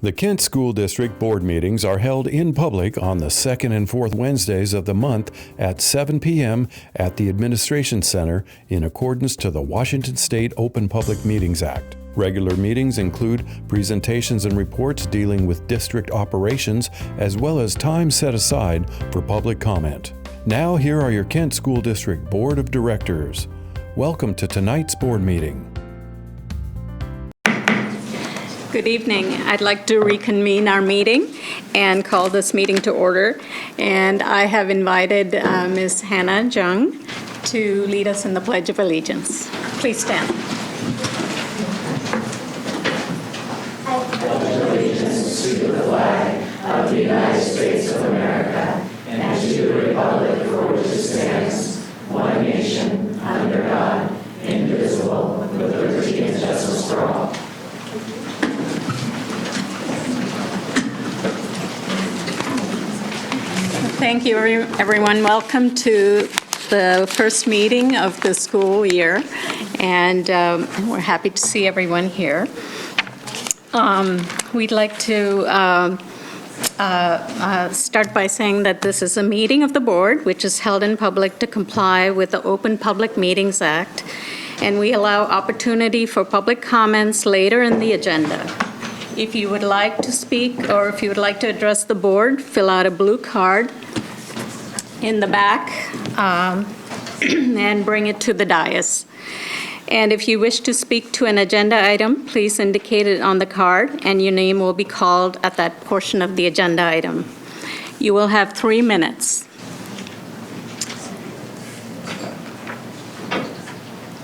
The Kent School District Board meetings are held in public on the second and fourth Wednesdays of the month at 7 p.m. at the Administration Center in accordance to the Washington State Open Public Meetings Act. Regular meetings include presentations and reports dealing with district operations, as well as time set aside for public comment. Now, here are your Kent School District Board of Directors. Welcome to tonight's board meeting. Good evening. I'd like to reconvene our meeting and call this meeting to order. And I have invited Ms. Hannah Jung to lead us in the Pledge of Allegiance. Please stand. I pledge allegiance to the flag of the United States of America and to the republic for which it stands, one nation, under God, indivisible, with liberty and justice for all. Thank you, everyone. Welcome to the first meeting of the school year, and we're happy to see everyone here. We'd like to start by saying that this is a meeting of the board, which is held in public to comply with the Open Public Meetings Act, and we allow opportunity for public comments later in the agenda. If you would like to speak or if you would like to address the board, fill out a blue card in the back and bring it to the dais. And if you wish to speak to an agenda item, please indicate it on the card and your name will be called at that portion of the agenda item. You will have 3 minutes.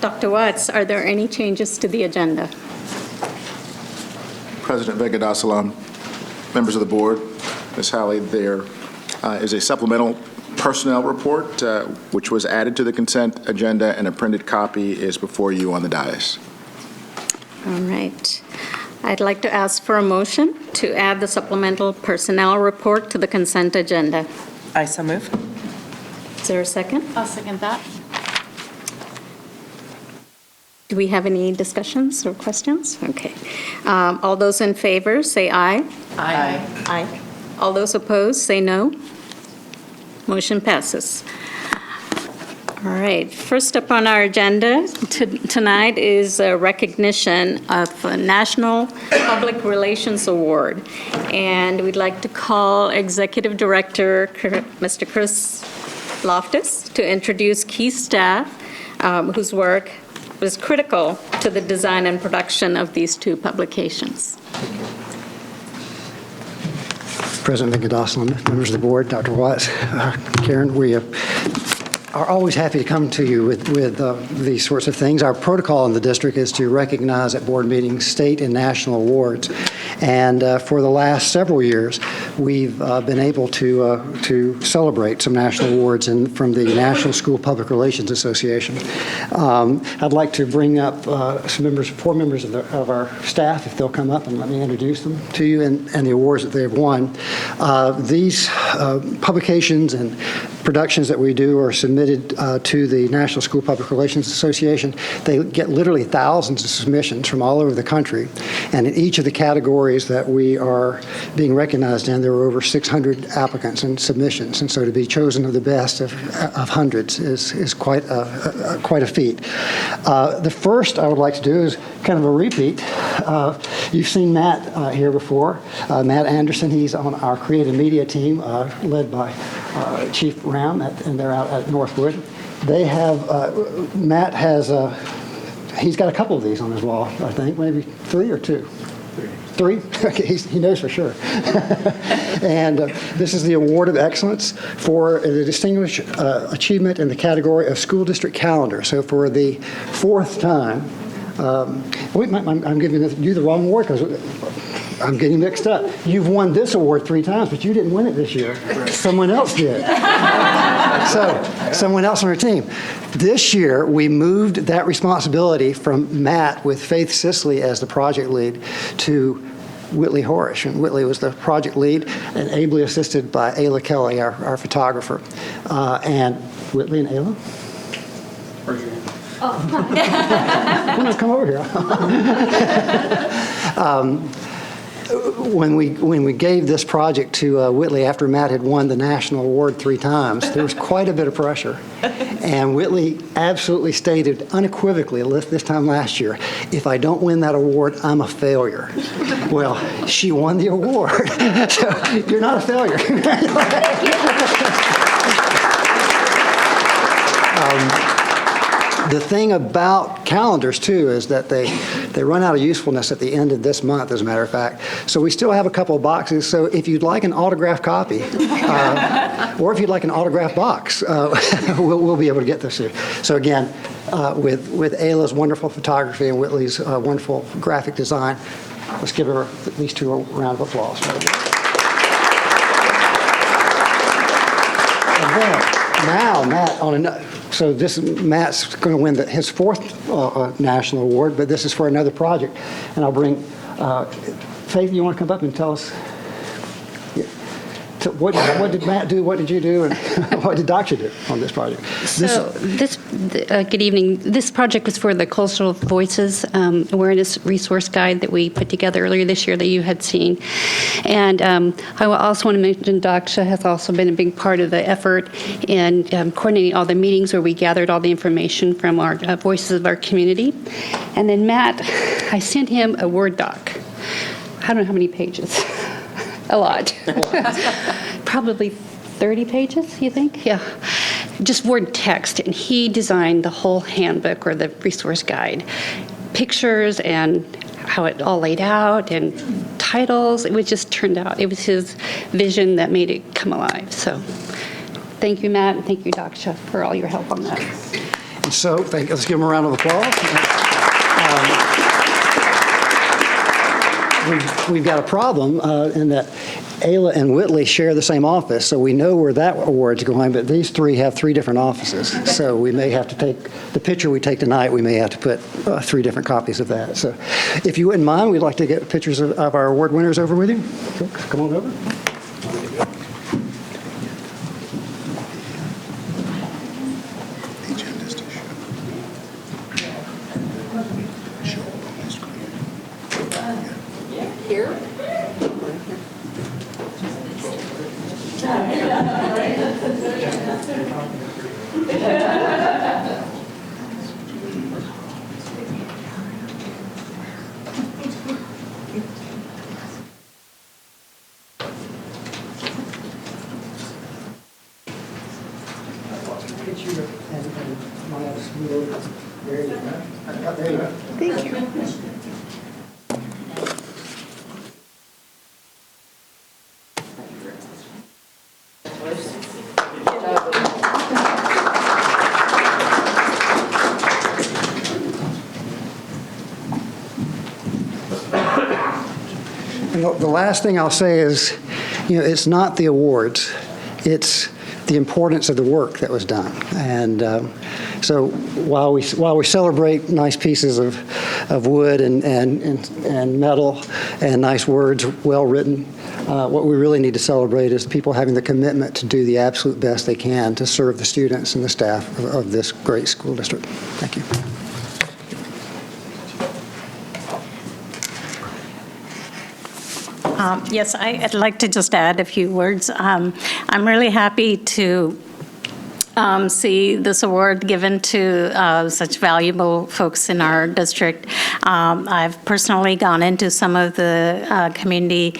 Dr. Watts, are there any changes to the agenda? President Venkatasalam, members of the board, Ms. Halley, there is a supplemental personnel report which was added to the consent agenda, and a printed copy is before you on the dais. All right. I'd like to ask for a motion to add the supplemental personnel report to the consent agenda. I so move. Is there a second? I'll second that. Do we have any discussions or questions? Okay. All those in favor, say aye. Aye. Aye. All those opposed, say no. Motion passes. All right. First up on our agenda tonight is a recognition of a National Public Relations Award. And we'd like to call Executive Director Mr. Chris Loftus to introduce key staff whose work was critical to the design and production of these two publications. President Venkatasalam, members of the board, Dr. Watts, Karen, we are always happy to come to you with these sorts of things. Our protocol in the district is to recognize at board meetings state and national awards. And for the last several years, we've been able to celebrate some national awards from the National School Public Relations Association. I'd like to bring up four members of our staff, if they'll come up and let me introduce them to you and the awards that they've won. These publications and productions that we do are submitted to the National School Public Relations Association. They get literally thousands of submissions from all over the country. And in each of the categories that we are being recognized in, there were over 600 applicants and submissions. And so to be chosen of the best of hundreds is quite a feat. The first I would like to do is kind of a repeat. You've seen Matt here before. Matt Anderson, he's on our creative media team, led by Chief Ram, and they're out at Northwood. They have, Matt has, he's got a couple of these on his wall, I think, maybe 3 or 2? 3? Okay, he knows for sure. And this is the Award of Excellence for the Distinguished Achievement in the category of School District Calendar. So for the 4th time, I'm giving you the wrong award because I'm getting mixed up. You've won this award 3 times, but you didn't win it this year. Someone else did. So, someone else on our team. This year, we moved that responsibility from Matt with Faith Sisley as the project lead to Whitley Horish. And Whitley was the project lead and ably assisted by Ayla Kelly, our photographer. And Whitley and Ayla? Oh. Come over here. when we gave this project to Whitley after Matt had won the national award 3 times, there was quite a bit of pressure. And Whitley absolutely stated unequivocally this time last year, if I don't win that award, I'm a failure. Well, she won the award. So you're not a failure. The thing about calendars, too, is that they run out of usefulness at the end of this month, as a matter of fact. So we still have a couple of boxes. So if you'd like an autographed copy, or if you'd like an autographed box, we'll be able to get this to you. So again, with Ayla's wonderful photography and Whitley's wonderful graphic design, let's give her at least 2 round of applause. And then, now, Matt, so Matt's going to win his 4th national award, but this is for another project. And I'll bring, Faith, you want to come up and tell us, what did Matt do, what did you do, and what did Daksha do on this project? Good evening. This project was for the Cultural Voices Awareness Resource Guide that we put together earlier this year that you had seen. And I also want to mention Daksha has also been a big part of the effort in coordinating all the meetings where we gathered all the information from our voices of our community. And then Matt, I sent him a Word doc. I don't know how many pages. A lot. Probably 30 pages, you think? Yeah. Just Word text. And he designed the whole handbook or the resource guide. Pictures and how it all laid out and titles. It was just turned out. It was his vision that made it come alive. So thank you, Matt, and thank you, Daksha, for all your help on that. And so let's give him a round of applause. We've got a problem in that Ayla and Whitley share the same office, so we know where that award's going, but these 3 have 3 different offices. So we may have to take, the picture we take tonight, we may have to put 3 different copies of that. So if you wouldn't mind, we'd like to get pictures of our award winners over with you. Come on over. Thank you. And the last thing I'll say is, it's not the awards, it's the importance of the work that was done. And so while we celebrate nice pieces of wood and metal and nice words, well written, what we really need to celebrate is people having the commitment to do the absolute best they can to serve the students and the staff of this great school district. Thank you. Yes, I'd like to just add a few words. I'm really happy to see this award given to such valuable folks in our district. I've personally gone into some of the community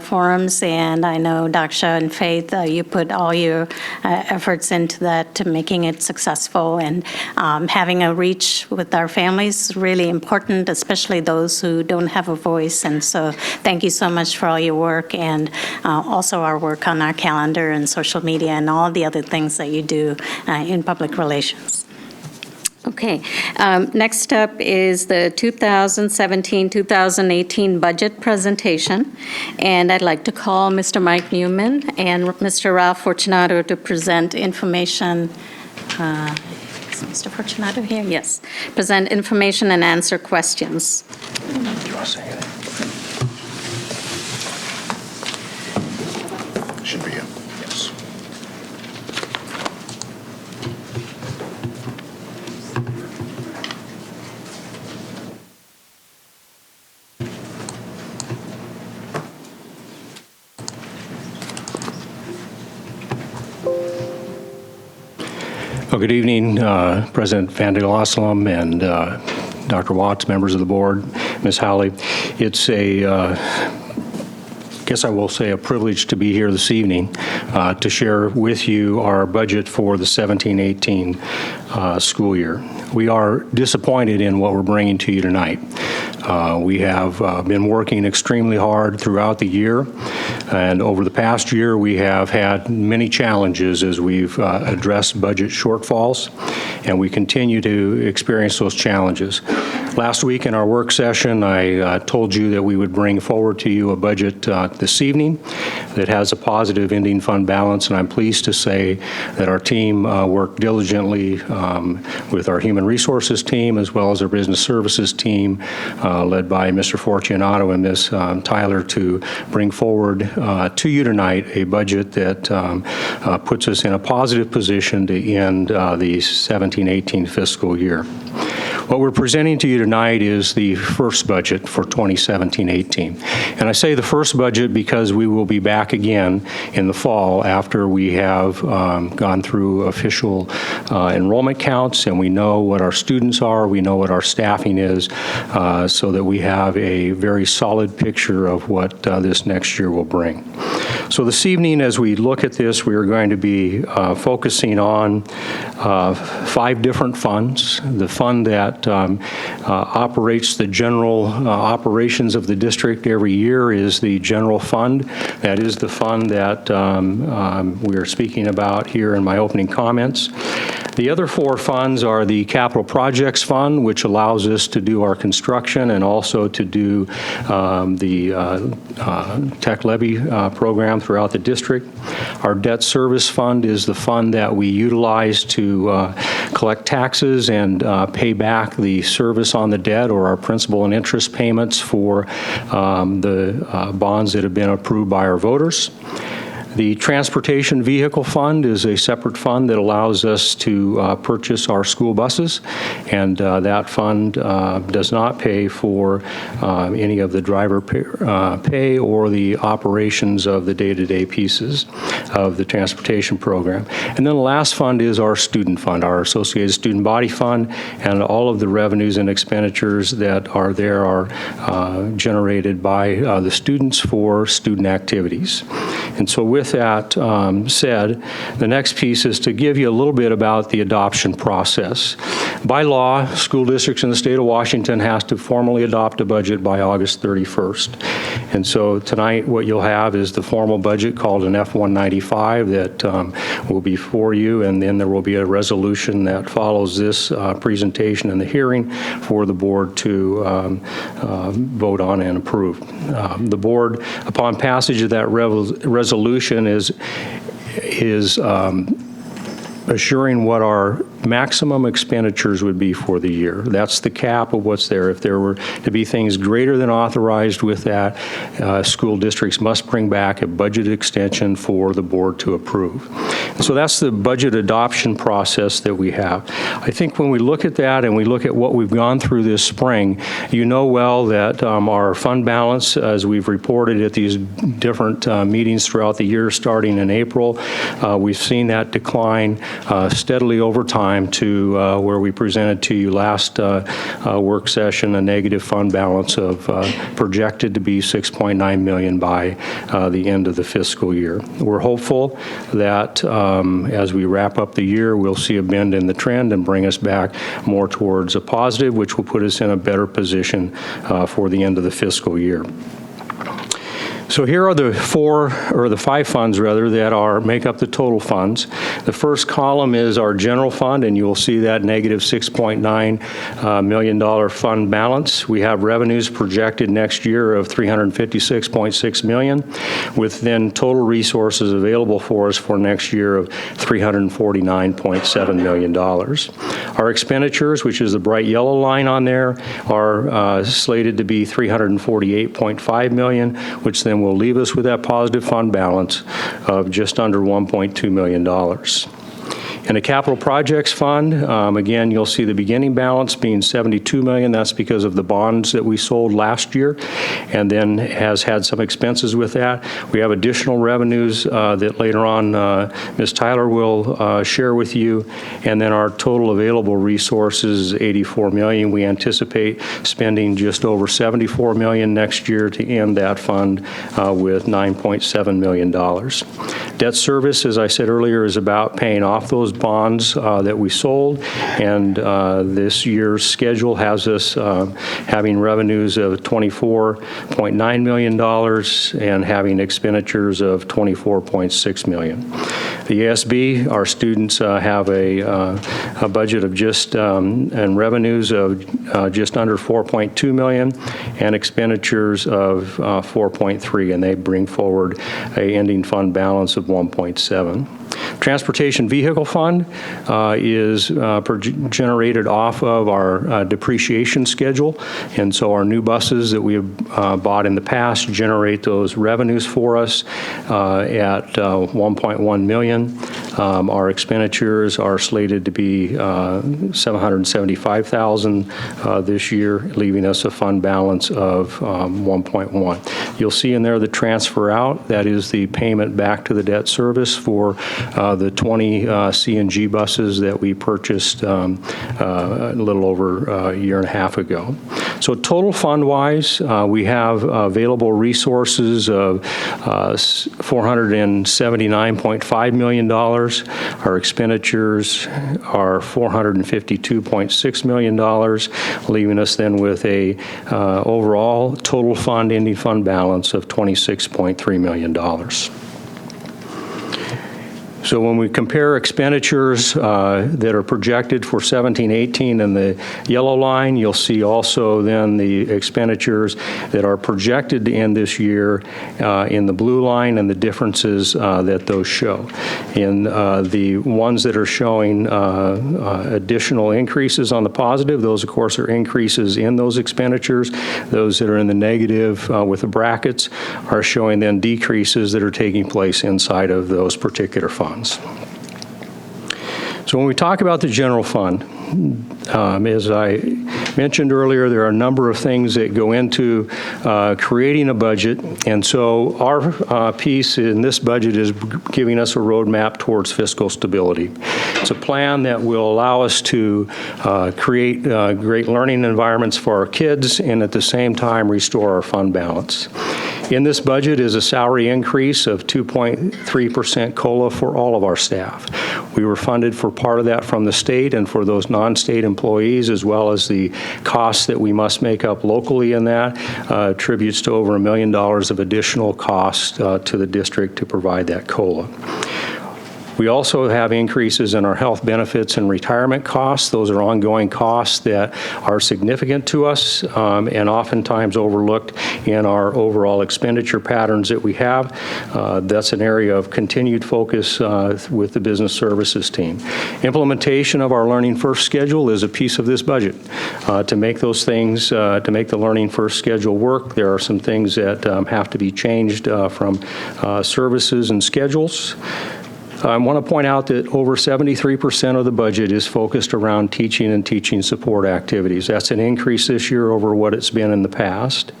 forums, and I know Daksha and Faith, you put all your efforts into that to making it successful, and having a reach with our families is really important, especially those who don't have a voice. And so thank you so much for all your work, and also our work on our calendar and social media and all the other things that you do in public relations. Okay, next up is the 2017-2018 budget presentation, and I'd like to call Mr. Mike Newman and Mr. Ralph Fortunato to present information. Is Mr. Fortunato here? Yes. Present information and answer questions. Do you want to say it? Should be you. Yes. Well, good evening, President Van der Osselum and Dr. Watts, members of the board, Ms. Howley. It's guess I will say a privilege to be here this evening to share with you our budget for the 17-18 school year. We are disappointed in what we're bringing to you tonight. We have been working extremely hard throughout the year, and over the past year we have had many challenges as we've addressed budget shortfalls, and we continue to experience those challenges. Last week in our work session, I told you that we would bring forward to you a budget this evening that has a positive ending fund balance, and I'm pleased to say that our team worked diligently with our human resources team as well as our business services team led by Mr. Fortunato and Ms. Tyler to bring forward to you tonight a budget that puts us in a positive position to end the 17-18 fiscal year. What we're presenting to you tonight is the first budget for 2017-18. And I say the first budget because we will be back again in the fall after we have gone through official enrollment counts and we know what our students are, we know what our staffing is, so that we have a very solid picture of what this next year will bring. So this evening, as we look at this, we are going to be focusing on 5 different funds. The fund that operates the general operations of the district every year is the general fund. That is the fund that we are speaking about here in my opening comments. The other 4 funds are the Capital Projects Fund, which allows us to do our construction and also to do the tech levy program throughout the district. Our Debt Service Fund is the fund that we utilize to collect taxes and pay back the service on the debt or our principal and interest payments for the bonds that have been approved by our voters. The Transportation Vehicle Fund is a separate fund that allows us to purchase our school buses, and that fund does not pay for any of the driver pay or the operations of the day-to-day pieces of the transportation program. And then the last fund is our student fund, our Associated Student Body Fund, and all of the revenues and expenditures that are there are generated by the students for student activities. And so with that said, the next piece is to give you a little bit about the adoption process. By law, school districts in the state of Washington has to formally adopt a budget by August 31st. And so tonight what you'll have is the formal budget called an F-195 that will be for you, and then there will be a resolution that follows this presentation and the hearing for the board to vote on and approve. The board, upon passage of that resolution, is assuring what our maximum expenditures would be for the year. That's the cap of what's there. If there were to be things greater than authorized with that, school districts must bring back a budget extension for the board to approve. So that's the budget adoption process that we have. I think when we look at that and we look at what we've gone through this spring, you know well that our fund balance, as we've reported at these different meetings throughout the year starting in April, we've seen that decline steadily over time to where we presented to you last work session a negative fund balance of projected to be $6.9 million by the end of the fiscal year. We're hopeful that as we wrap up the year, we'll see a bend in the trend and bring us back more towards a positive, which will put us in a better position for the end of the fiscal year. So here are the 5 funds rather that make up the total funds. The first column is our general fund, and you will see that negative $6.9 million fund balance. We have revenues projected next year of $356.6 million, with then total resources available for us for next year of $349.7 million. Our expenditures, which is the bright yellow line on there, are slated to be $348.5 million, which then will leave us with that positive fund balance of just under $1.2 million. In the capital projects fund, again, you'll see the beginning balance being $72 million. That's because of the bonds that we sold last year, and then has had some expenses with that. We have additional revenues that later on Ms. Tyler will share with you, and then our total available resources is $84 million. We anticipate spending just over $74 million next year to end that fund with $9.7 million. Debt service, as I said earlier, is about paying off those bonds that we sold, and this year's schedule has us having revenues of $24.9 million and having expenditures of $24.6 million. The ASB, our students have a budget of just and revenues of just under $4.2 million and expenditures of $4.3, and they bring forward a ending fund balance of $1.7. Transportation Vehicle Fund is generated off of our depreciation schedule, and so our new buses that we have bought in the past generate those revenues for us at $1.1 million. Our expenditures are slated to be $775,000 this year, leaving us a fund balance of $1.1. You'll see in there the transfer out. That is the payment back to the debt service for the 20 CNG buses that we purchased a little over a year and a half ago. So total fund-wise, we have available resources of $479.5 million. Our expenditures are $452.6 million, leaving us then with a overall total fund ending fund balance of $26.3 million. So when we compare expenditures that are projected for 17-18 in the yellow line, you'll see also then the expenditures that are projected to end this year in the blue line and the differences that those show. In the ones that are showing additional increases on the positive, those of course are increases in those expenditures. Those that are in the negative with the brackets are showing then decreases that are taking place inside of those particular funds. So when we talk about the general fund, as I mentioned earlier, there are a number of things that go into creating a budget, and so our piece in this budget is giving us a roadmap towards fiscal stability. It's a plan that will allow us to create great learning environments for our kids and at the same time restore our fund balance. In this budget is a salary increase of 2.3% COLA for all of our staff. We were funded for part of that from the state and for those non-state employees, as well as the costs that we must make up locally in that, attributes to over $1 million of additional cost to the district to provide that COLA. We also have increases in our health benefits and retirement costs. Those are ongoing costs that are significant to us and oftentimes overlooked in our overall expenditure patterns that we have. That's an area of continued focus with the business services team. Implementation of our Learning First schedule is a piece of this budget. To make those things, to make the Learning First schedule work, there are some things that have to be changed from services and schedules. I want to point out that over 73% of the budget is focused around teaching and teaching support activities. That's an increase this year over what it's been in the past.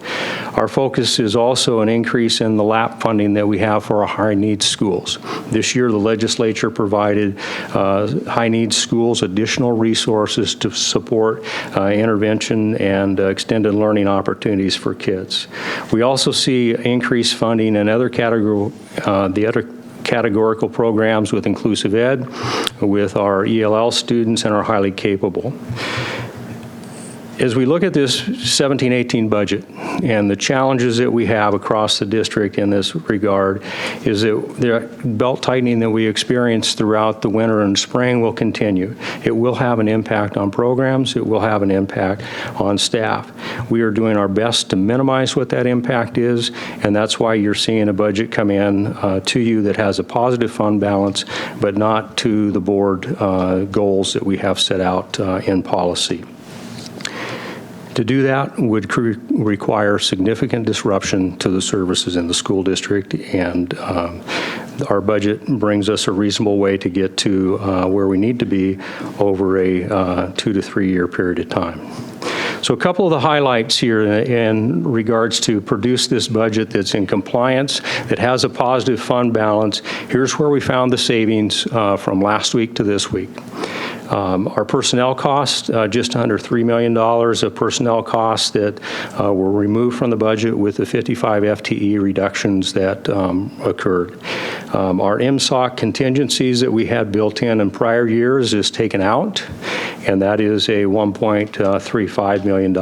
Our focus is also an increase in the LAP funding that we have for our high-needs schools. This year, the legislature provided high-needs schools additional resources to support intervention and extended learning opportunities for kids. We also see increased funding in other categorical programs with inclusive ed, with our ELL students, and our highly capable. As we look at this 17-18 budget and the challenges that we have across the district in this regard is that the belt tightening that we experienced throughout the winter and spring will continue. It will have an impact on programs. It will have an impact on staff. We are doing our best to minimize what that impact is, and that's why you're seeing a budget come in to you that has a positive fund balance, but not to the board goals that we have set out in policy. To do that would require significant disruption to the services in the school district, and our budget brings us a reasonable way to get to where we need to be over a 2 to 3 year period of time. So a couple of the highlights here in regards to produce this budget that's in compliance, that has a positive fund balance. Here's where we found the savings from last week to this week. Our personnel costs, just under $3 million of personnel costs that were removed from the budget with the 55 FTE reductions that occurred. Our MSOC contingencies that we had built in prior years is taken out, and that is a $1.35 million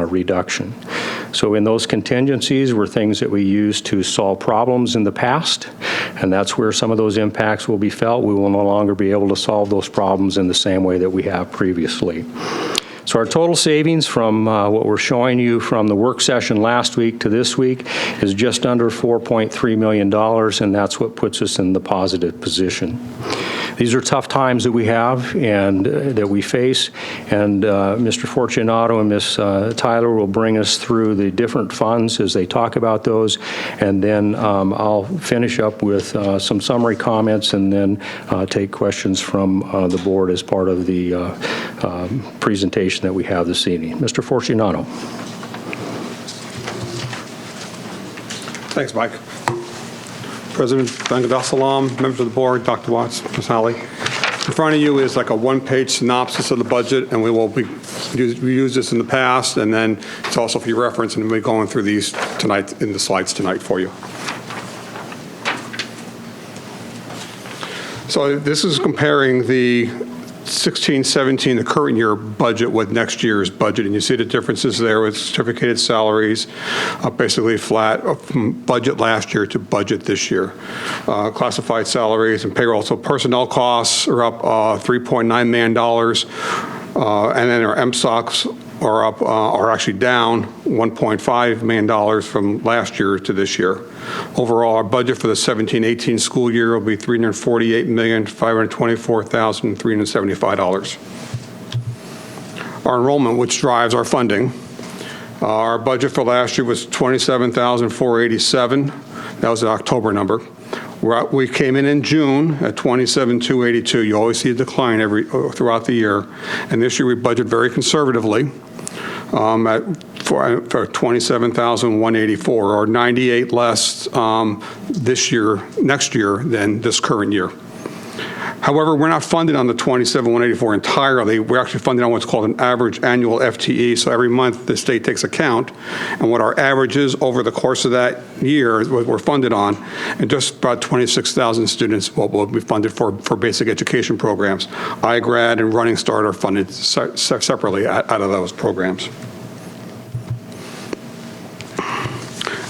reduction. So in those contingencies were things that we used to solve problems in the past, and that's where some of those impacts will be felt. We will no longer be able to solve those problems in the same way that we have previously. So our total savings from what we're showing you from the work session last week to this week is just under $4.3 million, and that's what puts us in the positive position. These are tough times that we have and that we face, and Mr. Fortunato and Ms. Tyler will bring us through the different funds as they talk about those, and then I'll finish up with some summary comments and then take questions from the board as part of the presentation that we have this evening. Mr. Fortunato. Thanks, Mike. President Vengadassalam, members of the board, Dr. Watts, Ms. Howley. In front of you is like a one-page synopsis of the budget, and we used this in the past, and then it's also for your reference, and we'll be going through these tonight in the slides tonight for you. So this is comparing the 16-17, the current year budget with next year's budget, and you see the differences there with certificated salaries, basically flat from budget last year to budget this year. Classified salaries and payroll, so personnel costs are up $3.9 million, and then our MSOCs are up, are actually down $1.5 million from last year to this year. Overall, our budget for the 17-18 school year will be $348,524,375. Our enrollment, which drives our funding, our budget for last year was $27,487. That was an October number. We came in June at $27,282. You always see a decline throughout the year, and this year we budget very conservatively for $27,184, or 98 less next year than this current year. However, we're not funded on the $27,184 entirely. We're actually funded on what's called an average annual FTE. So every month the state takes account and what our average is over the course of that year is what we're funded on. And just about 26,000 students will be funded for basic education programs. iGrad and Running Start are funded separately out of those programs.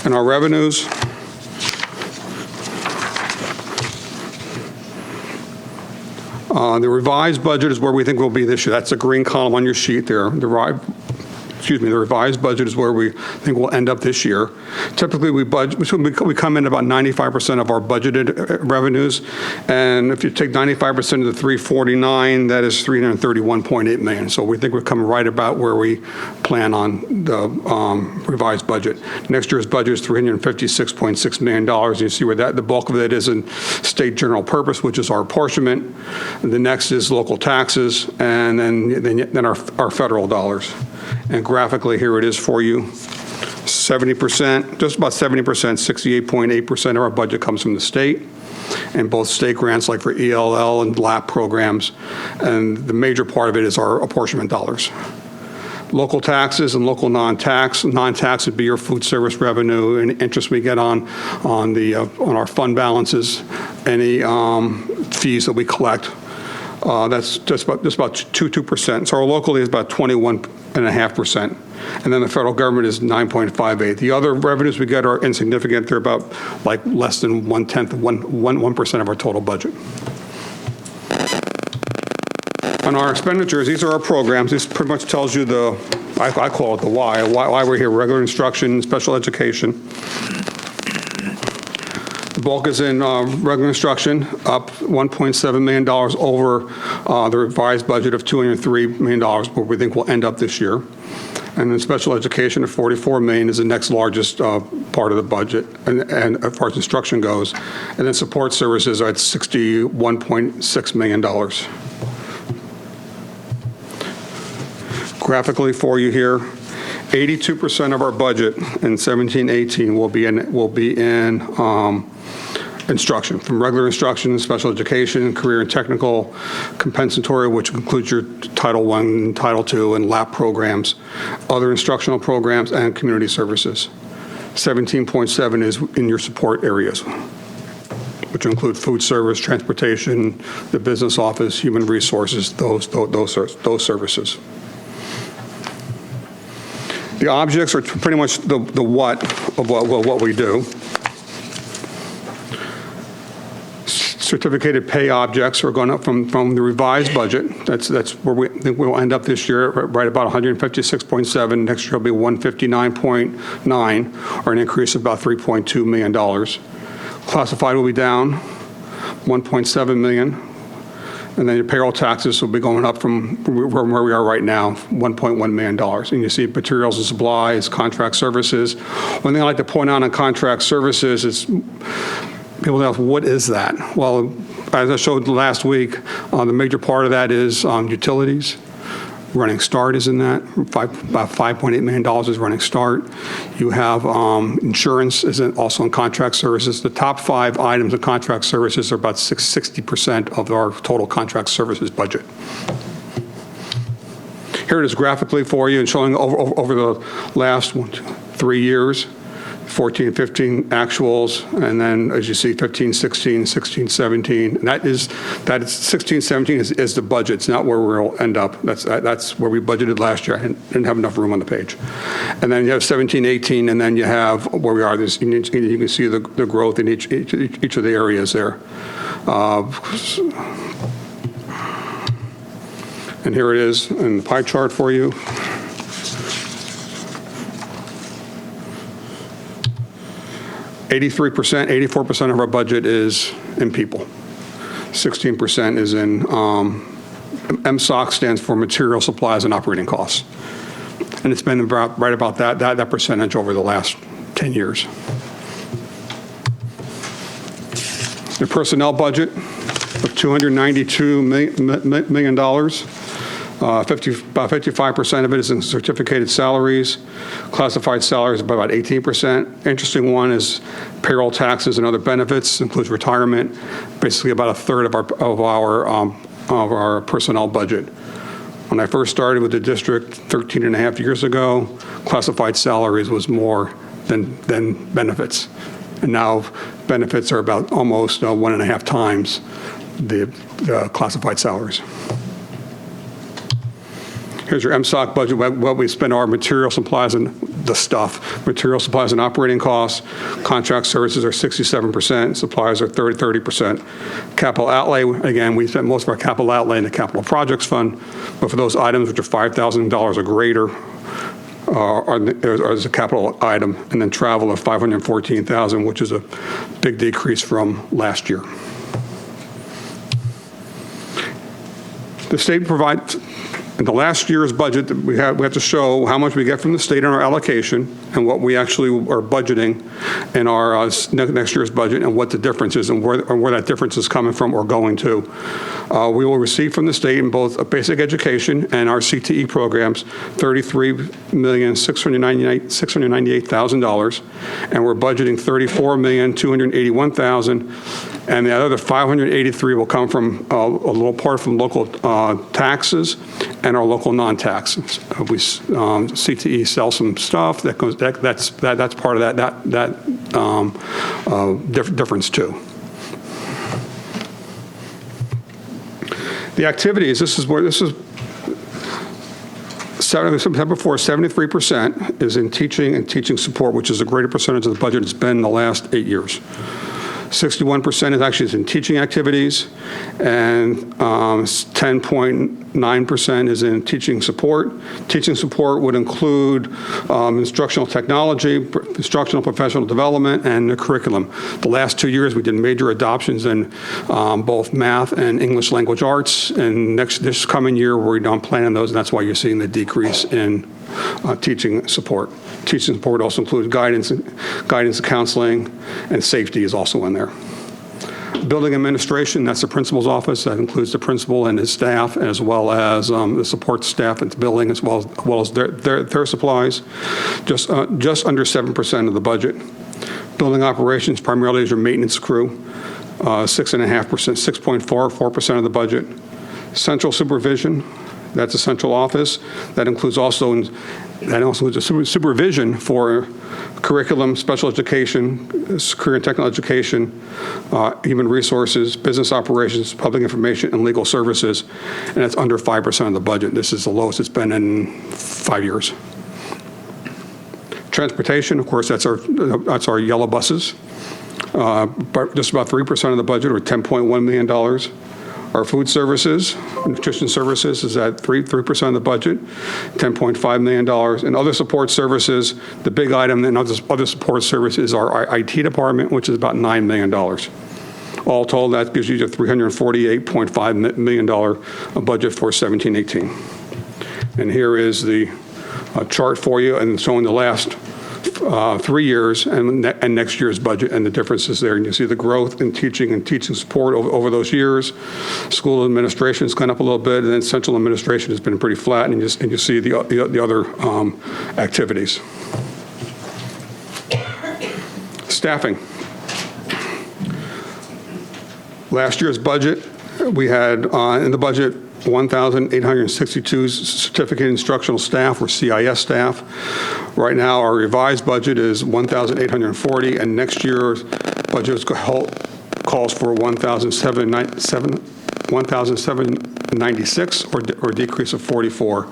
And our revenues. The revised budget is where we think we'll be this year. That's the green column on your sheet there. The revised budget is where we think we'll end up this year. Typically, we come in about 95% of our budgeted revenues, and if you take 95% of the 349, that is $331.8 million. So we think we're coming right about where we plan on the revised budget. Next year's budget is $356.6 million. You see where the bulk of it is in state general purpose, which is our apportionment. The next is local taxes, and then our federal dollars. And graphically, here it is for you. 70%, just about 70%, 68.8% of our budget comes from the state, and both state grants like for ELL and LAP programs, and the major part of it is our apportionment dollars. Local taxes and local non-tax. Non-tax would be your food service revenue and interest we get on our fund balances, any fees that we collect. That's just about 2%. So our locally is about 21.5%. And then the federal government is 9.58. The other revenues we get are insignificant. They're about like less than 1% of our total budget. On our expenditures, these are our programs. This pretty much tells you I call it the why we're here: regular instruction, special education. The bulk is in regular instruction, up $1.7 million over the revised budget of $203 million, where we think we'll end up this year. And then special education at $44 million is the next largest part of the budget, and as far as instruction goes. And then support services are at $61.6 million. Graphically for you here, 82% of our budget in 17-18 will be in instruction, from regular instruction, special education, career and technical, compensatory, which includes your Title I, and Title II, and LAP programs, other instructional programs, and community services. 17.7 is in your support areas, which include food service, transportation, the business office, human resources, those services. The objects are pretty much the what of what we do. Certificated pay objects are going up from the revised budget. That's where we think we'll end up this year, right about 156.7. Next year will be 159.9, or an increase of about $3.2 million. Classified will be down 1.7 million. And then your payroll taxes will be going up from where we are right now, $1.1 million. And you see materials and supplies, contract services. One thing I like to point out on contract services is people ask, what is that? Well, as I showed last week, the major part of that is utilities. Running start is in that. About $5.8 million is running start. You have insurance is also in contract services. The top 5 items of contract services are about 60% of our total contract services budget. Here it is graphically for you and showing over the last 3 years. 14, 15 actuals, and then as you see, 15, 16, 16, 17. And that is 16, 17 is the budget. It's not where we'll end up. That's where we budgeted last year. I didn't have enough room on the page. And then you have 17, 18, and then you have where we are. You can see the growth in each of the areas there. And here it is in the pie chart for you. 83%, 84% of our budget is in people. 16% is in, MSOC stands for material, supplies, and operating costs. And it's been right about that percentage over the last 10 years. The personnel budget of $292 million. About 55% of it is in certificated salaries. Classified salaries by about 18%. Interesting one is payroll taxes and other benefits, includes retirement. Basically about a third of our personnel budget. When I first started with the district 13 and a half years ago, classified salaries was more than benefits. And now benefits are about almost 1.5 times the classified salaries. Here's your MSOC budget, what we spend our material supplies and the stuff. Material supplies and operating costs. Contract services are 67%. Supplies are 30%. Capital outlay, again, we spend most of our capital outlay in the capital projects fund, but for those items which are $5,000 or greater, as a capital item, and then travel of $514,000, which is a big decrease from last year. The state provides. In the last year's budget, we have to show how much we get from the state in our allocation and what we actually are budgeting in our next year's budget and what the difference is and where that difference is coming from or going to. We will receive from the state in both basic education and our CTE programs $33,698,000, and we're budgeting $34,281,000. And the other 583 will come from a little part from local taxes and our local non-taxes. CTE sells some stuff that goes. That's part of that difference too. The activities. This is September 4, 73% is in teaching and teaching support, which is a greater percentage of the budget it's been in the last 8 years. 61% is actually in teaching activities, and 10.9 9% is in teaching support. Teaching support would include instructional technology, instructional professional development, and the curriculum. The last 2 years, we did major adoptions in both math and English language arts, and this coming year, we're on planning those, and that's why you're seeing the decrease in teaching support. Teaching support also includes guidance, counseling, and safety is also in there. Building administration, that's the principal's office. That includes the principal and his staff, as well as the support staff at the building, as well as their supplies. Just under 7% of the budget. Building operations primarily is your maintenance crew, 6.5%, 6.44% of the budget. Central supervision, that's a central office. That also includes a supervision for curriculum, special education, career and technical education, human resources, business operations, public information, and legal services, and that's under 5% of the budget. This is the lowest it's been in 5 years. Transportation, of course, that's our yellow buses. But just about 3% of the budget, or $10.1 million. Our food services, nutrition services is at 3% of the budget, $10.5 million. And other support services, the big item in other support services is our IT department, which is about $9 million. All told, that gives you a $348.5 million budget for 17-18. And here is the chart for you, and showing the last 3 years and next year's budget and the differences there. And you see the growth in teaching and teaching support over those years. School administration has gone up a little bit, and then central administration has been pretty flat, and you see the other activities. Staffing. Last year's budget, we had in the budget 1,862 certificate instructional staff, or CIS staff. Right now, our revised budget is 1,840, and next year's budget calls for 1,796, or a decrease of 44.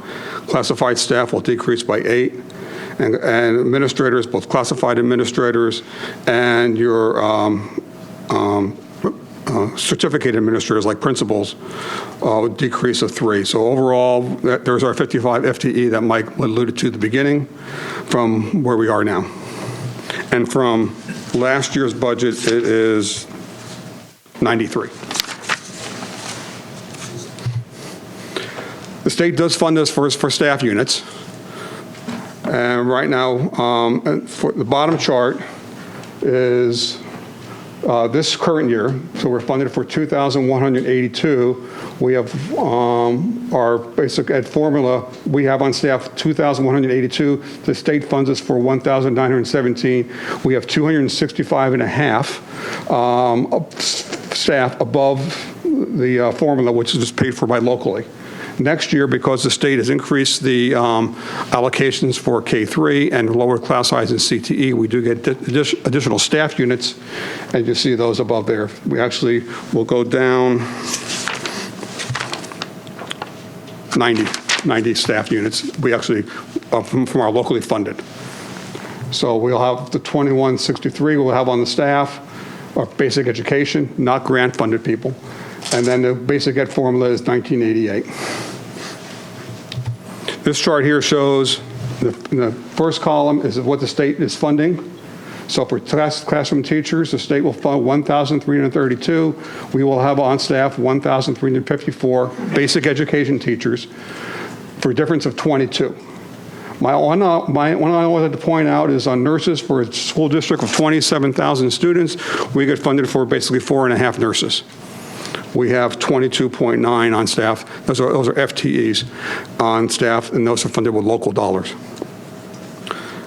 Classified staff will decrease by 8, and administrators, both classified administrators and your certificate administrators, like principals, decrease of 3. So overall, there's our 55 FTE that Mike alluded to at the beginning, from where we are now. And from last year's budget, it is 93. The state does fund us for staff units. And right now, for the bottom chart is this current year, so we're funded for 2,182. We have our basic ed formula. We have on staff 2,182. The state funds us for 1,917. We have 265 and a half staff above the formula, which is just paid for by locally. Next year, because the state has increased the allocations for K-3 and lower class size in CTE, we do get additional staff units, and you see those above there. We actually will go down 90 staff units. We actually, from our locally funded. So we'll have the 2163 we'll have on the staff, our basic education, not grant-funded people. And then the basic ed formula is 1988. This chart here shows the first column is what the state is funding. So for classroom teachers, the state will fund 1,332. We will have on staff 1,354 basic education teachers, for a difference of 22. One I wanted to point out is on nurses. For a school district of 27,000 students, we get funded for basically 4.5 nurses. We have 22.9 on staff. Those are FTEs on staff, and those are funded with local dollars.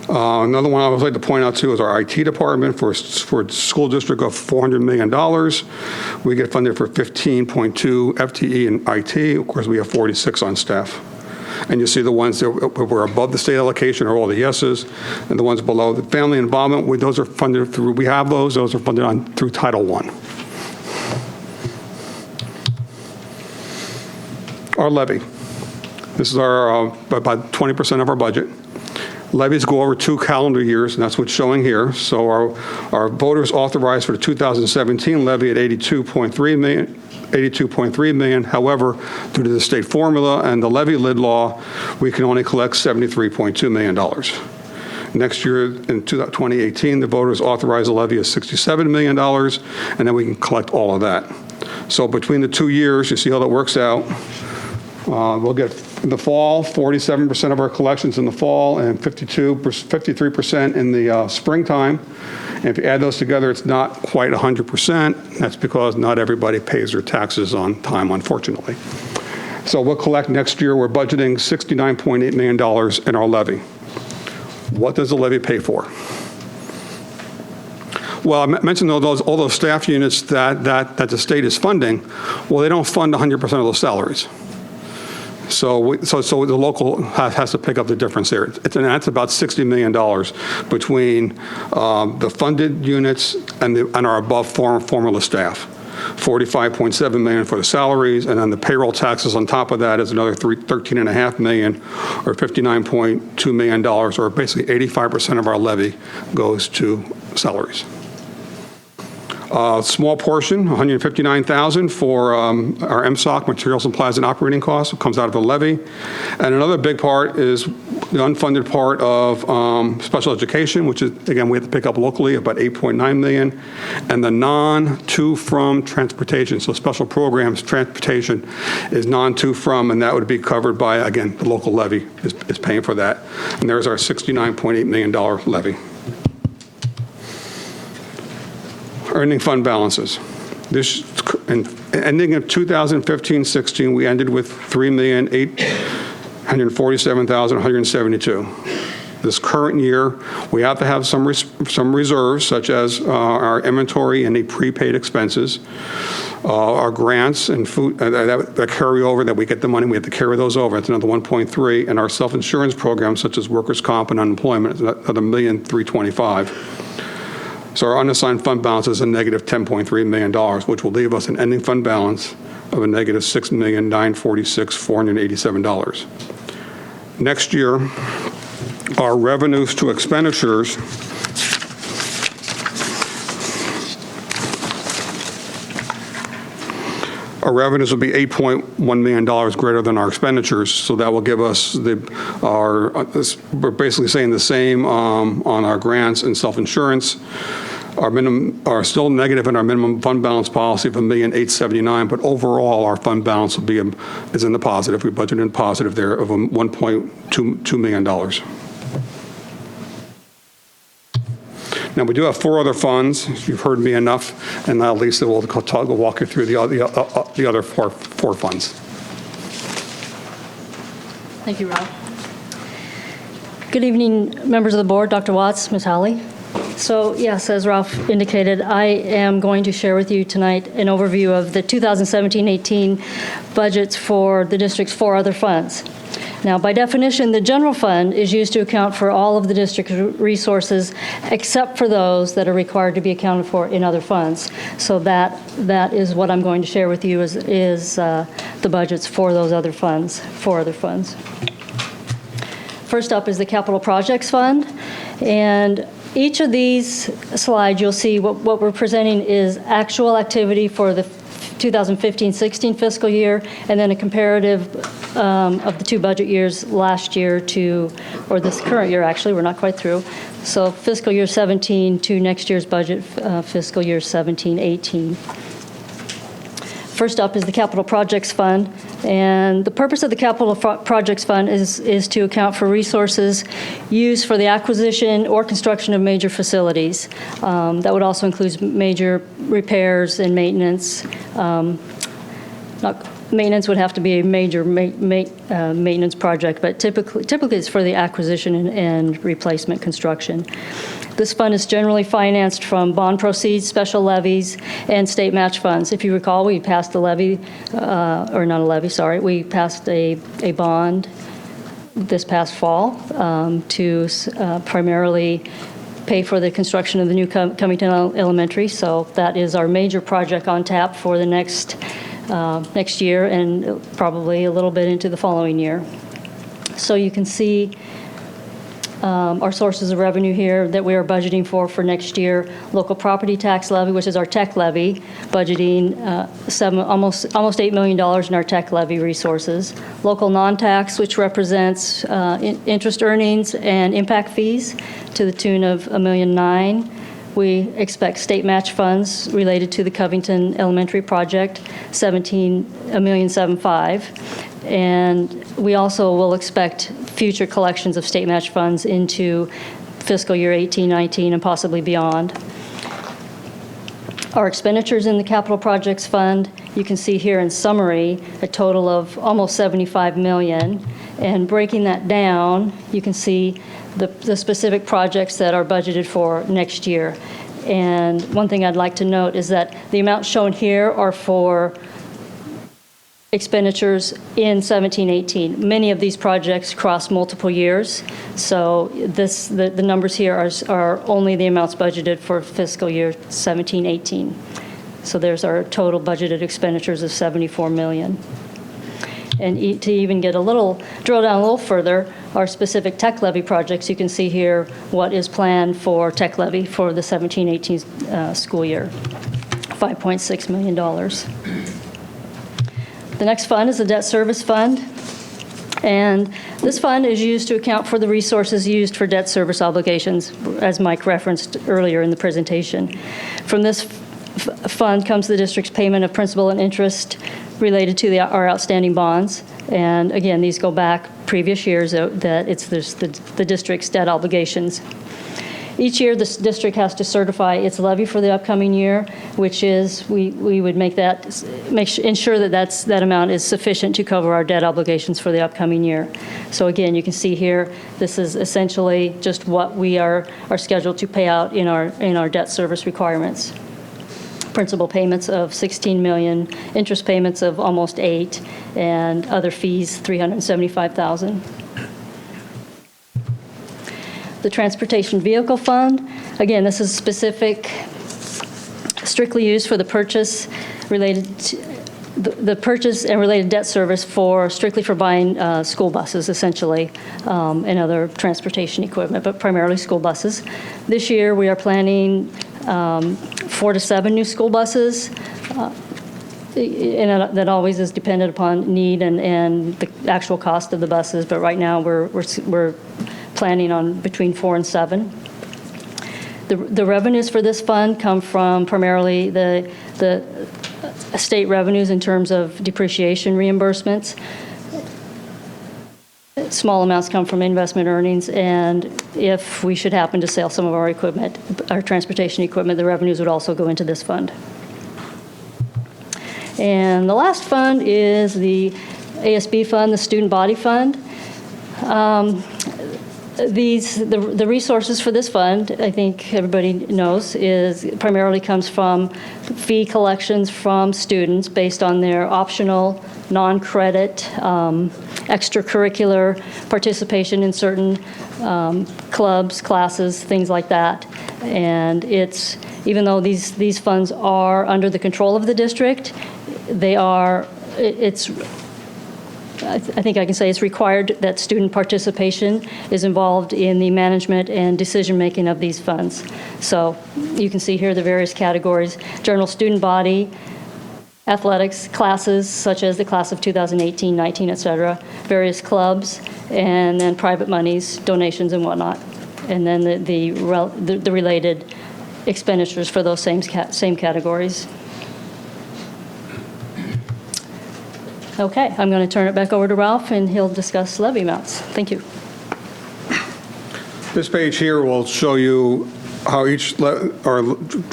Another one I would like to point out too is our IT department. For a school district of $400 million, we get funded for 15.2 FTE in IT. Of course, we have 46 on staff. And you see the ones that were above the state allocation are all the yeses, and the ones below. The family involvement, those are funded through, we have those are funded through Title I. Our levy. This is our about 20% of our budget. Levies go over 2 calendar years, and that's what's showing here. So our voters authorized for the 2017 levy at 82.3 million, 82.3 million. However, due to the state formula and the levy lid law, we can only collect $73.2 million. Next year, in 2018, the voters authorized a levy of $67 million, and then we can collect all of that. So between the 2 years, you see how that works out. We'll get in the fall, 47% of our collections in the fall and 53% in the springtime. And if you add those together, it's not quite 100%. That's because not everybody pays their taxes on time, unfortunately. So we'll collect next year. We're budgeting $69.8 million in our levy. What does the levy pay for? Well, I mentioned all those staff units that the state is funding. Well, they don't fund 100% of those salaries. So the local has to pick up the difference there. And that's about $60 million between the funded units and our above formula staff. $45.7 million for the salaries, and then the payroll taxes on top of that is another $13.5 million, or $59.2 million, or basically 85% of our levy goes to salaries. A small portion, $159,000 for our MSOC, materials, supplies, and operating costs. It comes out of the levy. And another big part is the unfunded part of special education, which is, again, we have to pick up locally, about $8.9 million. And the non-to-from transportation, so special programs transportation is non-to-from, and that would be covered by, again, the local levy is paying for that. And there's our $69.8 million levy. Earning fund balances. Ending of 2015-16, we ended with $3,847,172. This current year, we have to have some reserves, such as our inventory and the prepaid expenses, our grants and food that carry over, that we get the money, we have to carry those over. That's another 1.3, and our self-insurance programs, such as workers' comp and unemployment, is another $1,325,000. So our unassigned fund balance is a negative $10.3 million, which will leave us an ending fund balance of a negative $6,946,487. Next year, our revenues to expenditures our revenues will be $8.1 million greater than our expenditures, so that will give us we're basically saying the same on our grants and self-insurance. Our minimum are still negative in our minimum fund balance policy of $1,879,000, but overall our fund balance will is in the positive. We budgeted in positive there of $1.2 million. Now, we do have 4 other funds. You've heard me enough, and now Lisa will walk you through the other four funds. Thank you, Rob. Good evening, members of the board, Dr. Watts, Ms. Howley. So, yes, as Ralph indicated, I am going to share with you tonight an overview of the 2017-18 budgets for the district's 4 other funds. Now, by definition, the general fund is used to account for all of the district's resources except for those that are required to be accounted for in other funds. So that is what I'm going to share with you is the budgets for those other funds, 4 other funds. First up is the Capital Projects Fund, and each of these slides you'll see what we're presenting is actual activity for the 2015-16 fiscal year, and then a comparative of the 2 budget years last year or this current year, actually, we're not quite through. So fiscal year 17 to next year's budget, fiscal year 17-18. First up is the Capital Projects Fund, and the purpose of the Capital Projects Fund is to account for resources used for the acquisition or construction of major facilities. That would also include major repairs and maintenance. Maintenance would have to be a major maintenance project, but typically it's for the acquisition and replacement construction. This fund is generally financed from bond proceeds, special levies, and state match funds. If you recall, we passed we passed a bond this past fall to primarily pay for the construction of the new Cummington Elementary. So that is our major project on tap for the next year and probably a little bit into the following year. So you can see our sources of revenue here that we are budgeting for next year. Local property tax levy, which is our tech levy, budgeting almost $8 million in our tech levy resources. Local non-tax, which represents interest earnings and impact fees to the tune of $1.9 million. We expect state match funds related to the Covington Elementary project, $1.75 million. And we also will expect future collections of state match funds into fiscal year 18-19 and possibly beyond. Our expenditures in the capital projects fund, you can see here in summary, a total of almost $75 million. And breaking that down, you can see the specific projects that are budgeted for next year. And one thing I'd like to note is that the amounts shown here are for expenditures in 17-18. Many of these projects cross multiple years, so the numbers here are only the amounts budgeted for fiscal year 17-18. So there's our total budgeted expenditures of $74 million. And to even get drill down a little further, our specific tech levy projects, you can see here what is planned for tech levy for the 17-18 school year, $5.6 million. The next fund is the debt service fund, and this fund is used to account for the resources used for debt service obligations, as Mike referenced earlier in the presentation. From this fund comes the district's payment of principal and interest related to our outstanding bonds, and again, these go back previous years that it's the district's debt obligations. Each year, the district has to certify its levy for the upcoming year, which is we would ensure that amount is sufficient to cover our debt obligations for the upcoming year. So again, you can see here, this is essentially just what we are scheduled to pay out in our debt service requirements. Principal payments of $16 million, interest payments of almost $8 million, and other fees $375,000. The Transportation Vehicle Fund, again, this is specific, strictly used for the purchase related to the purchase and related debt service strictly for buying school buses, essentially, and other transportation equipment, but primarily school buses. This year, we are planning 4 to 7 new school buses, and that always is dependent upon need and the actual cost of the buses, but right now we're planning on between 4 and 7. The revenues for this fund come from primarily the state revenues in terms of depreciation reimbursements. Small amounts come from investment earnings, and if we should happen to sell some of our equipment, our transportation equipment, the revenues would also go into this fund. And the last fund is the ASB fund, the Student Body Fund. The resources for this fund, I think everybody knows, primarily comes from fee collections from students based on their optional, non-credit, extracurricular participation in certain clubs, classes, things like that. And even though these funds are under the control of the district, I think I can say it's required that student participation is involved in the management and decision-making of these funds. So you can see here the various categories: general student body, athletics, classes such as the class of 2018, 19, et cetera, various clubs, and then private monies, donations, and whatnot. And then the related expenditures for those same categories. Okay, I'm going to turn it back over to Ralph, and he'll discuss levy amounts. Thank you. This page here will show you how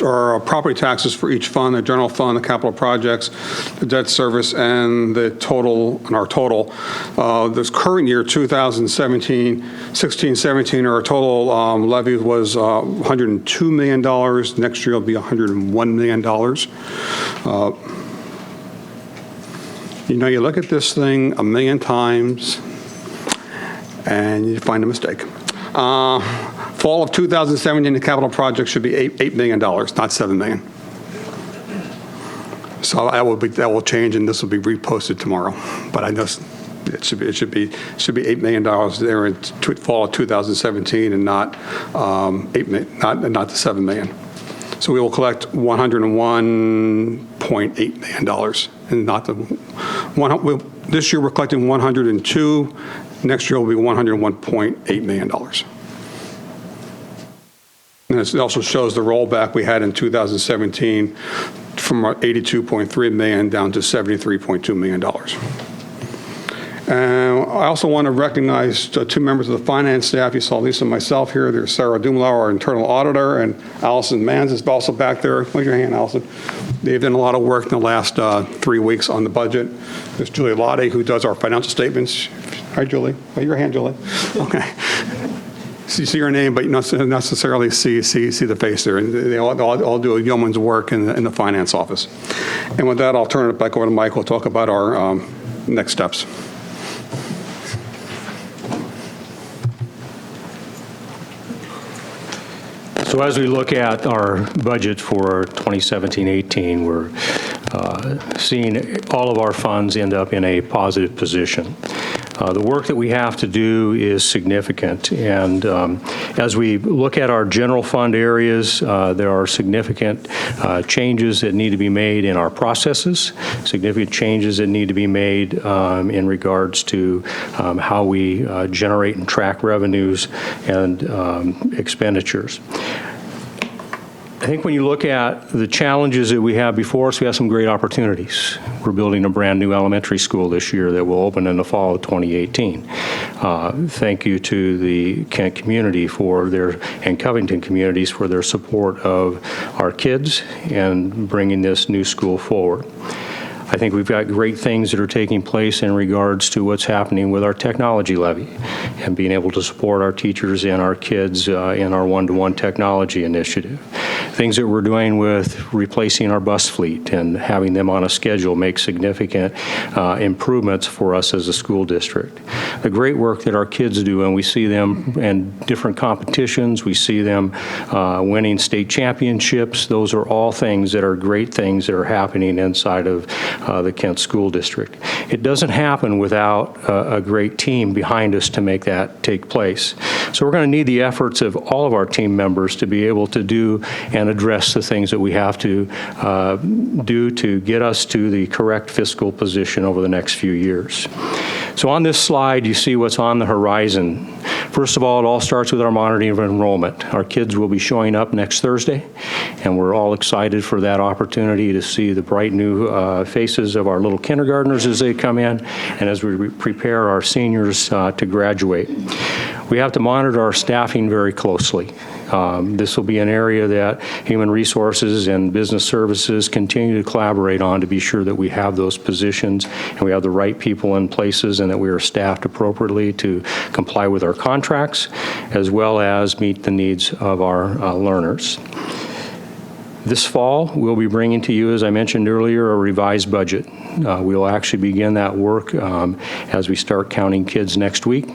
our property taxes for each fund, the general fund, the capital projects, the debt service, and the total, this current year, 2016-17, our total levy was $102 million. Next year will be $101 million. You look at this thing a million times, and you find a mistake. Fall of 2017, the capital project should be $8 million, not $7 million. So that will change, and this will be reposted tomorrow. But I just It should be $8 million there in fall of 2017 and not not the $7 million. So we will collect $101.8 million, and not the this year we're collecting 102. Next year will be $101.8 million. And it also shows the rollback we had in 2017 from $82.3 million down to $73.2 million. I also want to recognize two members of the finance staff. You saw Lisa and myself here. There's Sarah Dumlau, our internal auditor, and Allison Manns is also back there. Raise your hand, Allison. They've done a lot of work in the last 3 weeks on the budget. There's Julie Lottie, who does our financial statements. Hi, Julie. Raise your hand, Julie. Okay. So you see your name, but you don't necessarily see the face there. And they all do a yeoman's work in the finance office. And with that, I'll turn it back over to Mike. We'll talk about our next steps. So as we look at our budget for 2017-18, we're seeing all of our funds end up in a positive position. The work that we have to do is significant, and as we look at our general fund areas, there are significant changes that need to be made in our processes, significant changes that need to be made in regards to how we generate and track revenues and expenditures. I think when you look at the challenges that we have before us, we have some great opportunities. We're building a brand new elementary school this year that will open in the fall of 2018. Thank you to the Kent community and Covington communities for their support of our kids and bringing this new school forward. I think we've got great things that are taking place in regards to what's happening with our technology levy and being able to support our teachers and our kids in our one-to-one technology initiative. Things that we're doing with replacing our bus fleet and having them on a schedule make significant improvements for us as a school district. The great work that our kids do, and we see them in different competitions, we see them winning state championships. Those are all things that are great things that are happening inside of the Kent School District. It doesn't happen without a great team behind us to make that take place. So we're going to need the efforts of all of our team members to be able to do and address the things that we have to do to get us to the correct fiscal position over the next few years. So on this slide, you see what's on the horizon. First of all, it all starts with our monitoring of enrollment. Our kids will be showing up next Thursday, and we're all excited for that opportunity to see the bright new faces of our little kindergartners as they come in and as we prepare our seniors to graduate. We have to monitor our staffing very closely. This will be an area that Human Resources and Business Services continue to collaborate on to be sure that we have those positions and we have the right people in places and that we are staffed appropriately to comply with our contracts as well as meet the needs of our learners. This fall, we'll be bringing to you, as I mentioned earlier, a revised budget. We'll actually begin that work as we start counting kids next week,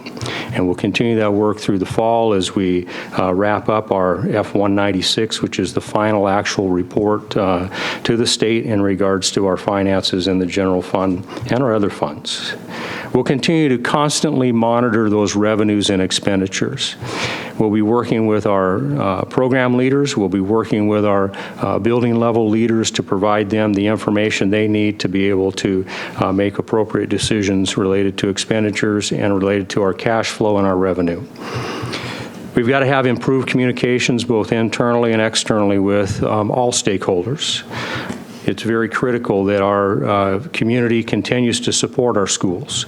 and we'll continue that work through the fall as we wrap up our F-196, which is the final actual report to the state in regards to our finances in the general fund and our other funds. We'll continue to constantly monitor those revenues and expenditures. We'll be working with our program leaders. We'll be working with our building level leaders to provide them the information they need to be able to make appropriate decisions related to expenditures and related to our cash flow and our revenue. We've got to have improved communications both internally and externally with all stakeholders. It's very critical that our community continues to support our schools,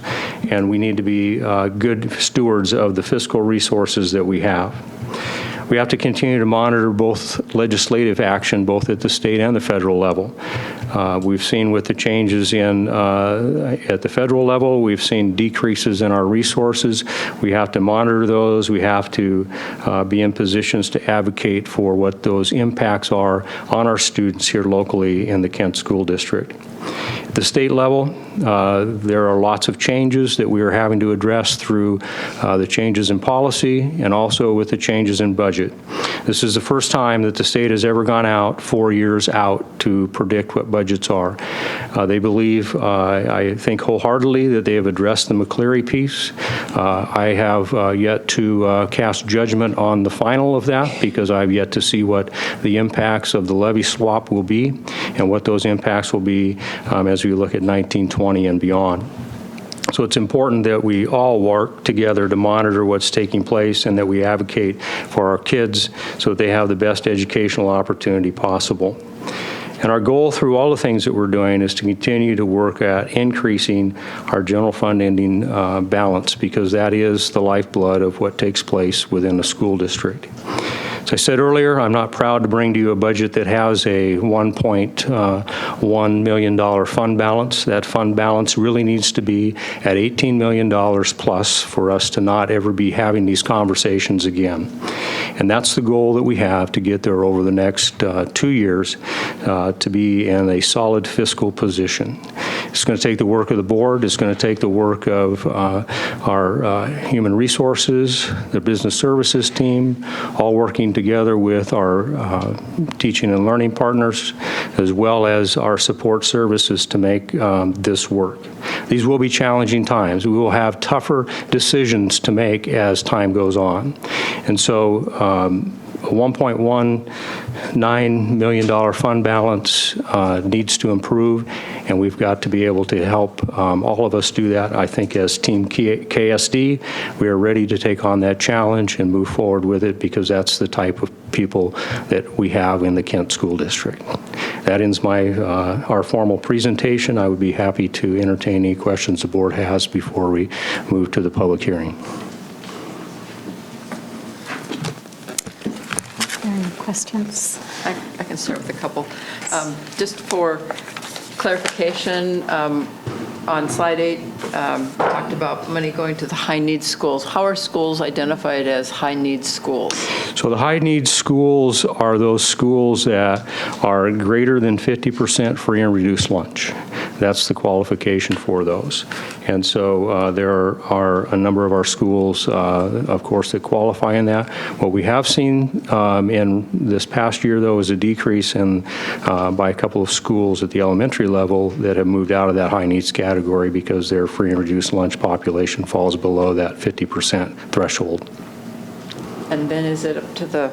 and we need to be good stewards of the fiscal resources that we have. We have to continue to monitor both legislative action, both at the state and the federal level. We've seen with the changes at the federal level, we've seen decreases in our resources. We have to monitor those. We have to be in positions to advocate for what those impacts are on our students here locally in the Kent School District. At the state level, there are lots of changes that we are having to address through the changes in policy and also with the changes in budget. This is the first time that the state has ever gone out 4 years out to predict what budget budgets are. They believe, I think wholeheartedly, that they have addressed the McCleary piece. I have yet to cast judgment on the final of that because I've yet to see what the impacts of the levy swap will be and what those impacts will be as we look at 1920 and beyond. So it's important that we all work together to monitor what's taking place and that we advocate for our kids so that they have the best educational opportunity possible. And our goal through all the things that we're doing is to continue to work at increasing our general fund ending balance, because that is the lifeblood of what takes place within a school district. As I said earlier, I'm not proud to bring to you a budget that has a $1.1 million fund balance. That fund balance really needs to be at $18 million plus for us to not ever be having these conversations again. And that's the goal that we have, to get there over the next 2 years to be in a solid fiscal position. It's going to take the work of the board. It's going to take the work of our human resources, the business services team, all working together with our teaching and learning partners, as well as our support services to make this work. These will be challenging times. We will have tougher decisions to make as time goes on. And so a $1.19 million fund balance needs to improve, and we've got to be able to help all of us do that. I think as Team KSD, we are ready to take on that challenge and move forward with it, because that's the type of people that we have in the Kent School District. That ends our formal presentation. I would be happy to entertain any questions the board has before we move to the public hearing. Any questions? I can start with a couple. Just for clarification, on slide 8, talked about money going to the high-needs schools. How are schools identified as high-needs schools? So the high-needs schools are those schools that are greater than 50% free and reduced lunch. That's the qualification for those. And so there are a number of our schools, of course, that qualify in that. What we have seen in this past year, though, is a decrease by a couple of schools at the elementary level that have moved out of that high-needs category because their free and reduced lunch population falls below that 50% threshold. And then is it up to the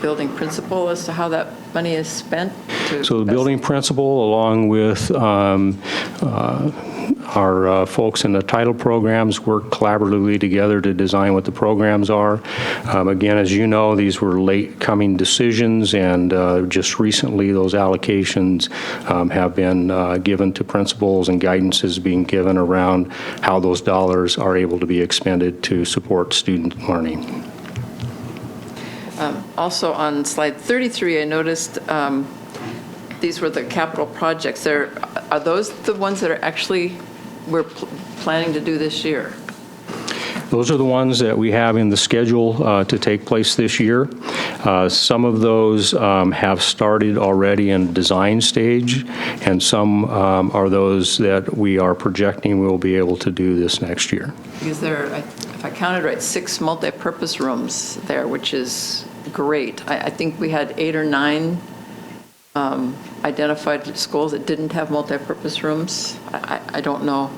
building principal as to how that money is spent? So the building principal, along with our folks in the title programs, work collaboratively together to design what the programs are. Again, as you know, these were late-coming decisions, and just recently those allocations have been given to principals, and guidance is being given around how those dollars are able to be expended to support student learning. Also on slide 33, I noticed these were the capital projects. Are those the ones that are actually we're planning to do this year? Those are the ones that we have in the schedule to take place this year. Some of those have started already in design stage, and some are those that we are projecting we'll be able to do this next year. Because there are, if I counted right, 6 multi-purpose rooms there, which is great. I think we had 8 or 9 identified schools that didn't have multi-purpose rooms. I don't know.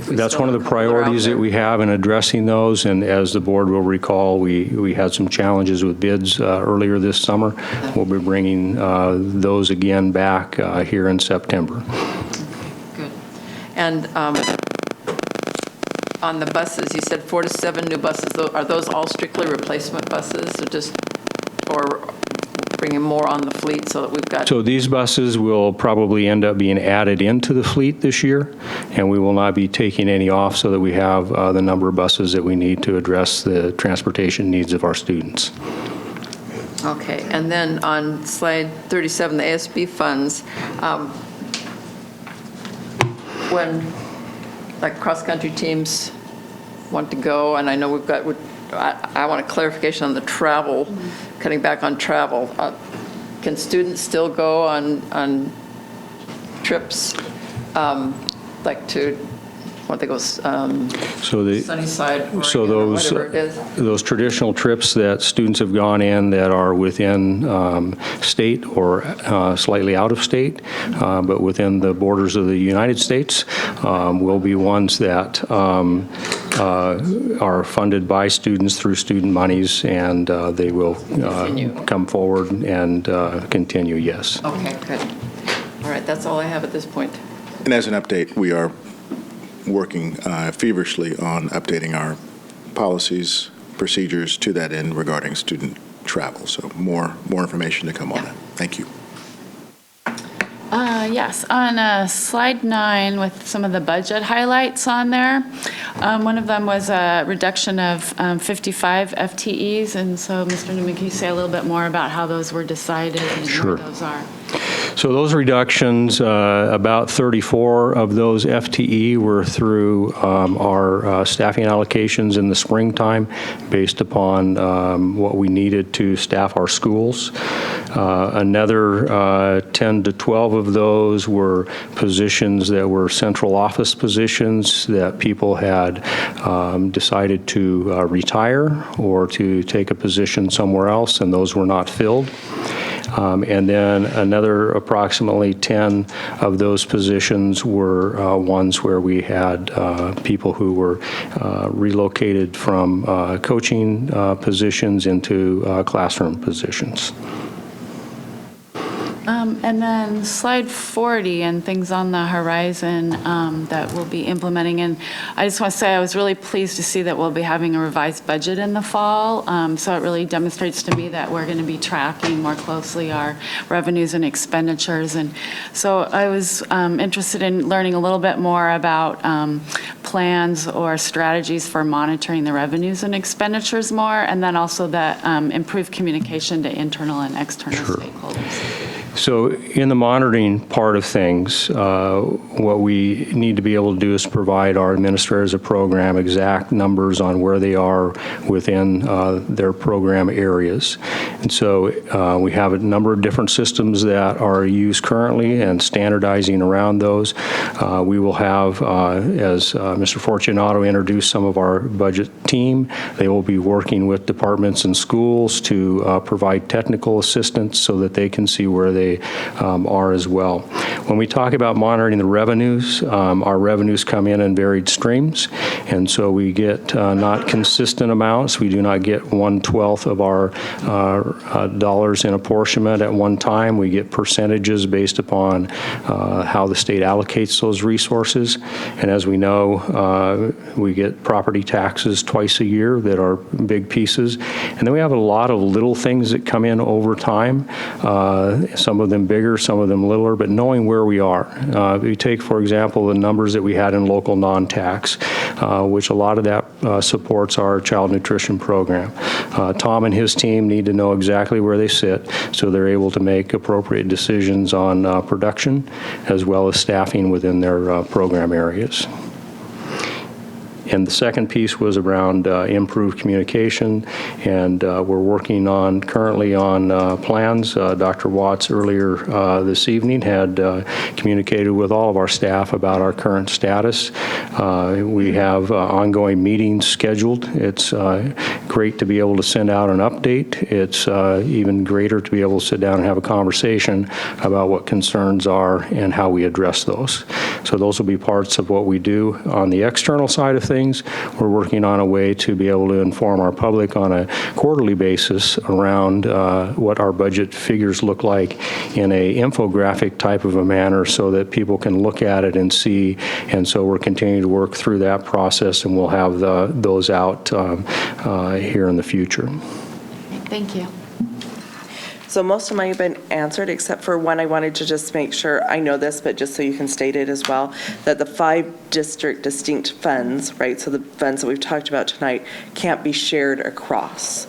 That's one of the priorities that we have in addressing those, and as the board will recall, we had some challenges with bids earlier this summer. We'll be bringing those again back here in September. Good. And on the buses, you said 4 to 7 new buses. Are those all strictly replacement buses, or bringing more on the fleet so that we've got? So these buses will probably end up being added into the fleet this year, and we will not be taking any off, so that we have the number of buses that we need to address the transportation needs of our students. Okay, and then on slide 37, the ASB funds, when like cross-country teams want to go, and I know we've got, I want a clarification on the travel, cutting back on travel. Can students still go on trips, like to what they go, So the Sunnyside, Oregon, So or those, whatever it is. those traditional trips that students have gone in that are within state or slightly out of state, but within the borders of the United States, will be ones that are funded by students through student monies, and they will come forward and continue, yes. Okay, good. All right, that's all I have at this point. And as an update, we are working feverishly on updating our policies, procedures to that end regarding student travel. So more information to come on that. Thank you. Yes, on slide 9 with some of the budget highlights on there, one of them was a reduction of 55 FTEs, and so Mr. Newman, can you say a little bit more about how those were decided and Sure. where those are? So those reductions, about 34 of those FTE were through our staffing allocations in the springtime based upon what we needed to staff our schools. Another 10 to 12 of those were positions that were central office positions that people had decided to retire or to take a position somewhere else, and those were not filled. And then another approximately 10 of those positions were ones where we had people who were relocated from coaching positions into classroom positions. And then slide 40 and things on the horizon that we'll be implementing. And I just want to say I was really pleased to see that we'll be having a revised budget in the fall. So it really demonstrates to me that we're going to be tracking more closely our revenues and expenditures. And so I was interested in learning a little bit more about plans or strategies for monitoring the revenues and expenditures more, and then also that improved communication to internal and external stakeholders. So in the monitoring part of things, what we need to be able to do is provide our administrators of program exact numbers on where they are within their program areas. And so we have a number of different systems that are used currently and standardizing around those. We will have, as Mr. Fortunato introduced some of our budget team, they will be working with departments and schools to provide technical assistance so that they can see where they are as well. When we talk about monitoring the revenues, our revenues come in varied streams, and so we get not consistent amounts. We do not get 1/12 of our dollars in apportionment at one time. We get percentages based upon how the state allocates those resources. And as we know, we get property taxes twice a year that are big pieces. And then we have a lot of little things that come in over time. Some of them bigger, some of them littler, but knowing where we are. If you take, for example, the numbers that we had in local non-tax, which a lot of that supports our child nutrition program. Tom and his team need to know exactly where they sit so they're able to make appropriate decisions on production as well as staffing within their program areas. And the second piece was around improved communication, and we're working currently on plans. Dr. Watts earlier this evening had communicated with all of our staff about our current status. We have ongoing meetings scheduled. It's great to be able to send out an update. It's even greater to be able to sit down and have a conversation about what concerns are and how we address those. So those will be parts of what we do on the external side of things. We're working on a way to be able to inform our public on a quarterly basis around what our budget figures look like in a infographic type of a manner so that people can look at it and see. And so we're continuing to work through that process, and we'll have those out here in the future. Thank you. So most of mine have been answered, except for one I wanted to just make sure, I know this, but just so you can state it as well, that the 5 district distinct funds, right, so the funds that we've talked about tonight can't be shared across.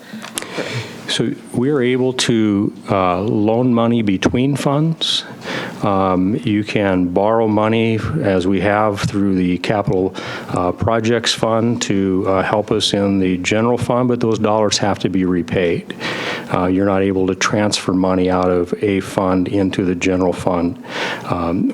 So we're able to loan money between funds. You can borrow money, as we have through the Capital Projects Fund, to help us in the general fund, but those dollars have to be repaid. you're not able to transfer money out of a fund into the general fund.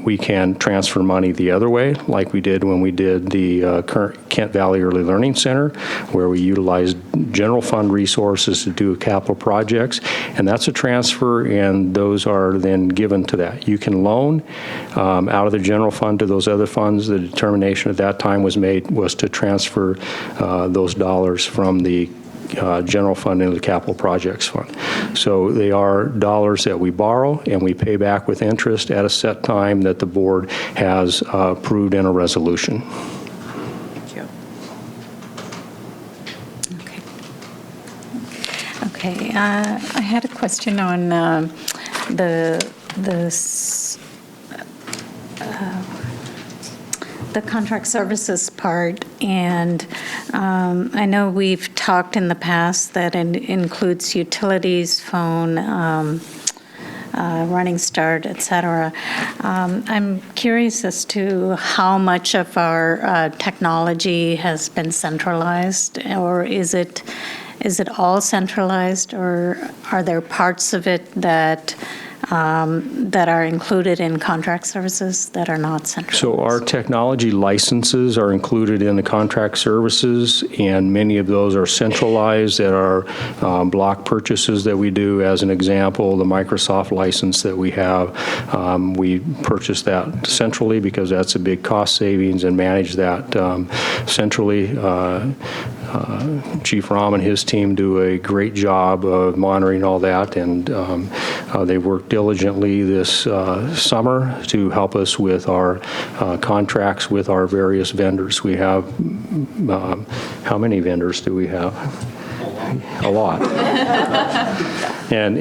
We can transfer money the other way, like we did when we did the current Kent Valley Early Learning Center, where we utilized general fund resources to do capital projects, and that's a transfer, and those are then given to that. You can loan out of the general fund to those other funds. The determination at that time was to transfer those dollars from the general fund into the capital projects fund. So they are dollars that we borrow and we pay back with interest at a set time that the board has approved in a resolution. Thank you. Okay, I had a question on the contract services part, and I know we've talked in the past that it includes utilities, phone, running start, et cetera. I'm curious as to how much of our technology has been centralized, or is it all centralized, or are there parts of it that are included in contract services that are not centralized? So our technology licenses are included in the contract services, and many of those are centralized that are block purchases that we do. As an example, the Microsoft license that we have, we purchase that centrally because that's a big cost savings, and manage that centrally. Chief Rahm and his team do a great job of monitoring all that, and they work diligently this summer to help us with our contracts with our various vendors. We have, how many vendors do we have? A lot. And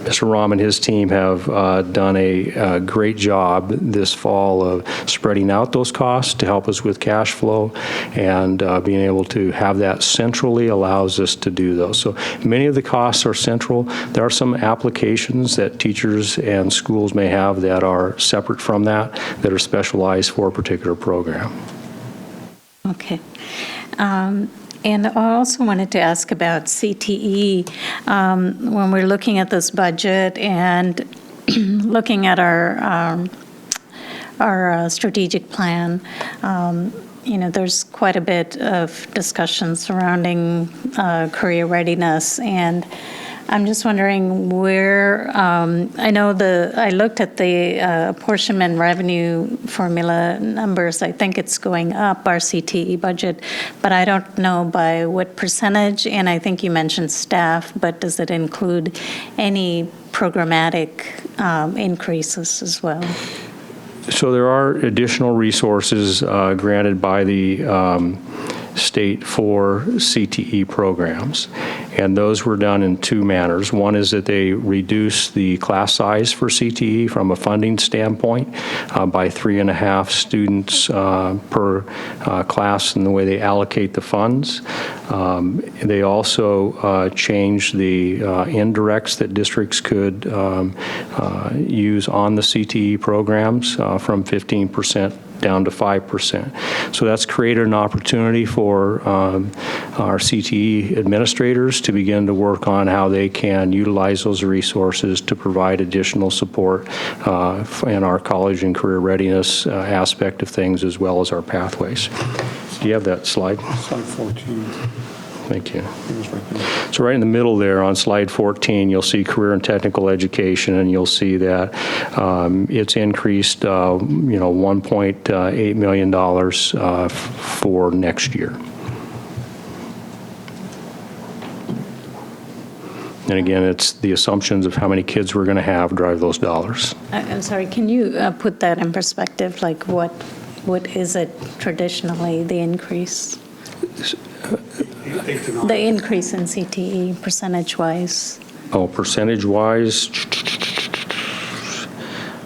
Mr. Rahm and his team have done a great job this fall of spreading out those costs to help us with cash flow, and being able to have that centrally allows us to do those. So many of the costs are central. There are some applications that teachers and schools may have that are separate from that are specialized for a particular program. Okay. And I also wanted to ask about CTE. When we're looking at this budget and looking at our strategic plan, there's quite a bit of discussion surrounding career readiness, and I'm just wondering where, I know I looked at the apportionment revenue formula numbers. I think it's going up, our CTE budget, but I don't know by what percentage, and I think you mentioned staff, but does it include any programmatic increases as well? So there are additional resources granted by the state for CTE programs, and those were done in two manners. One is that they reduce the class size for CTE from a funding standpoint by 3.5 students per class in the way they allocate the funds. They also changed the indirects that districts could use on the CTE programs from 15% down to 5%. So that's created an opportunity for our CTE administrators to begin to work on how they can utilize those resources to provide additional support in our college and career readiness aspect of things, as well as our pathways. Do you have that slide? Slide 14. Thank you. So right in the middle there on slide 14, you'll see career and technical education, and you'll see that it's increased, $1.8 million for next year. And again, it's the assumptions of how many kids we're going to have drive those dollars. I'm sorry, can you put that in perspective? Like what is it traditionally, the increase? The increase in CTE, percentage-wise? Oh, percentage-wise?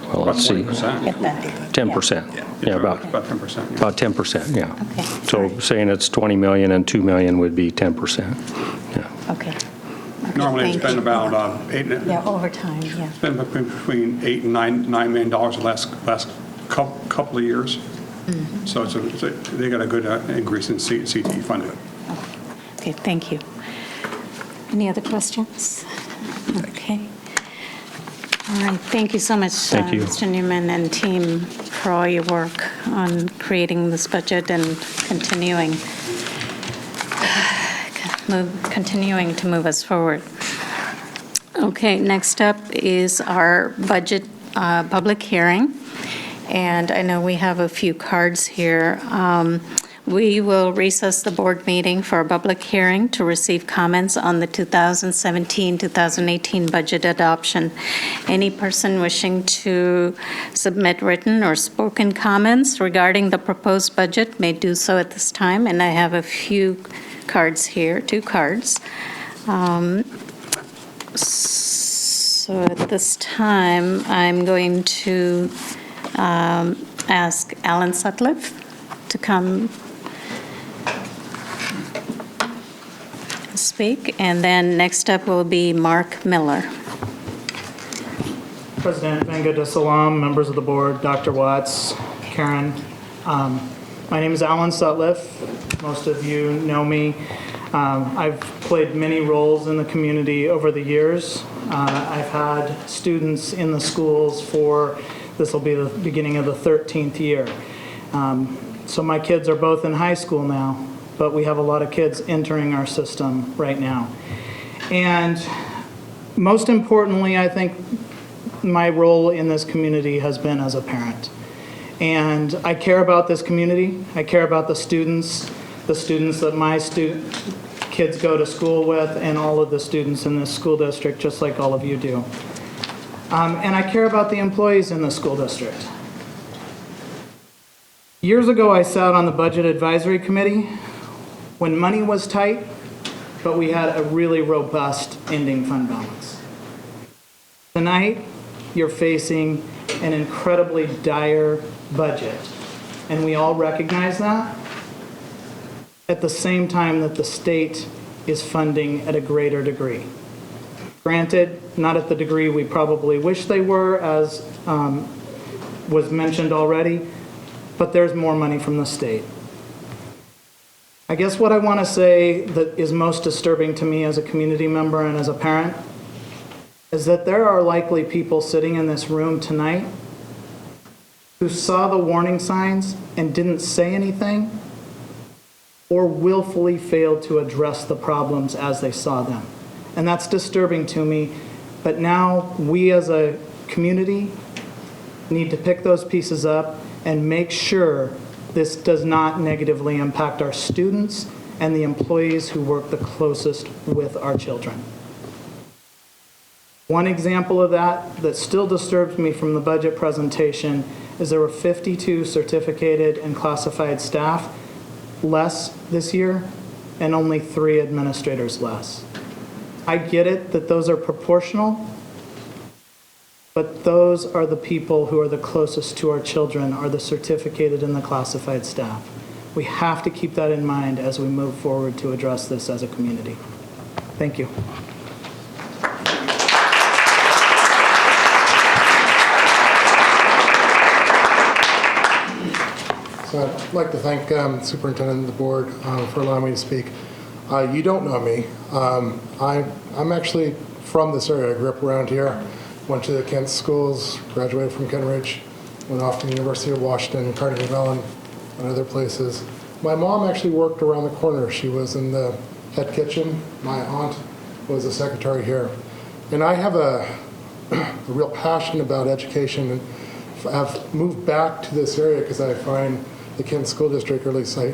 Well, let's see. 10%. Yeah, about 10%. About 10%, yeah. Okay. So saying it's 20 million and 2 million would be 10%. Yeah. Okay. Normally, it's Thank been you. about Yeah, over time, yeah. It's been between $8 and $9 million the last couple of years. Mm-hmm. So they got a good increase in CTE funding. Okay, thank you. Any other questions? Okay. All right, thank you so much, Thank you. Mr. Newman and team, for all your work on creating this budget and continuing to move us forward. Okay, next up is our budget public hearing, and I know we have a few cards here. We will recess the board meeting for a public hearing to receive comments on the 2017-2018 budget adoption. Any person wishing to submit written or spoken comments regarding the proposed budget may do so at this time, and I have a few cards here, 2 cards. So at this time, I'm going to ask Alan Sutcliffe to come speak, and then next up will be Mark Miller. President Venga Salam, members of the board, Dr. Watts, Karen. My name is Alan Sutcliffe. Most of you know me. I've played many roles in the community over the years. I've had students in the schools for, this will be the beginning of the 13th year. So my kids are both in high school now, but we have a lot of kids entering our system right now. And most importantly, I think my role in this community has been as a parent. And I care about this community. I care about the students that my kids go to school with, and all of the students in this school district, just like all of you do. And I care about the employees in the school district. Years ago, I sat on the Budget Advisory Committee when money was tight, but we had a really robust ending fund balance. Tonight, you're facing an incredibly dire budget, and we all recognize that, at the same time that the state is funding at a greater degree. Granted, not at the degree we probably wish they were, as was mentioned already, but there's more money from the state. I guess what I want to say that is most disturbing to me as a community member and as a parent is that there are likely people sitting in this room tonight who saw the warning signs and didn't say anything, or willfully failed to address the problems as they saw them. And that's disturbing to me, but now we as a community need to pick those pieces up and make sure this does not negatively impact our students and the employees who work the closest with our children. One example of that still disturbs me from the budget presentation is there were 52 certificated and classified staff less this year and only 3 administrators less. I get it that those are proportional, but those are the people who are the closest to our children, are the certificated and the classified staff. We have to keep that in mind as we move forward to address this as a community. Thank you. So I'd like to thank the superintendent and the board for allowing me to speak. You don't know me. I'm actually from this area. I grew up around here, went to the Kent schools, graduated from Kent Ridge, went off to the University of Washington, Carnegie Mellon, and other places. My mom actually worked around the corner. She was in the head kitchen. My aunt was a secretary here. And I have a real passion about education, and I've moved back to this area because I find the Kent School District, or at least I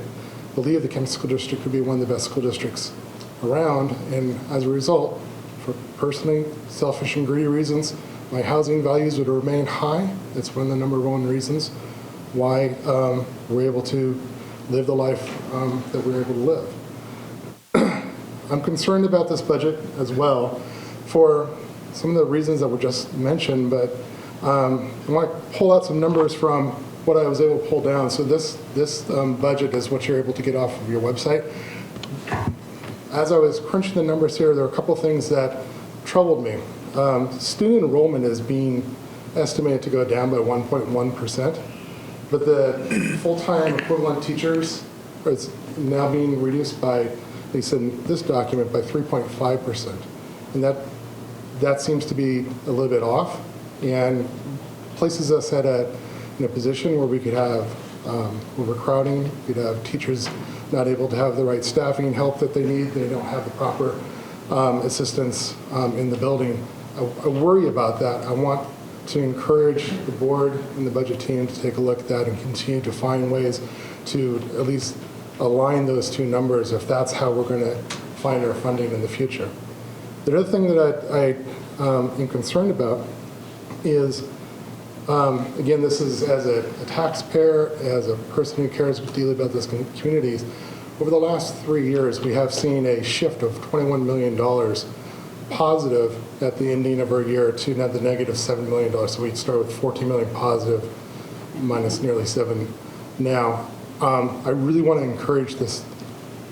believe the Kent School District could be one of the best school districts around. And as a result, for personally selfish and greedy reasons, my housing values would remain high. It's one of the #1 reasons why we're able to live the life that we're able to live. I'm concerned about this budget as well for some of the reasons that were just mentioned, but I want to pull out some numbers from what I was able to pull down. So this budget is what you're able to get off of your website. As I was crunching the numbers here, there are a couple things that troubled me. Student enrollment is being estimated to go down by 1.1%, but the full-time equivalent teachers is now being reduced by at least in this document, by 3.5%. And that seems to be a little bit off and places us in a position where we could have overcrowding, we'd have teachers not able to have the right staffing and help that they need, they don't have the proper assistance in the building. I worry about that. I want to encourage the board and the budget team to take a look at that and continue to find ways to at least align those two numbers if that's how we're going to find our funding in the future. The other thing that I am concerned about is, again, this is as a taxpayer, as a person who cares deeply about these communities, over the last 3 years, we have seen a shift of $21 million positive at the ending of our year to now the negative $7 million. So we start with 14 million positive, minus nearly 7 now. I really want to encourage this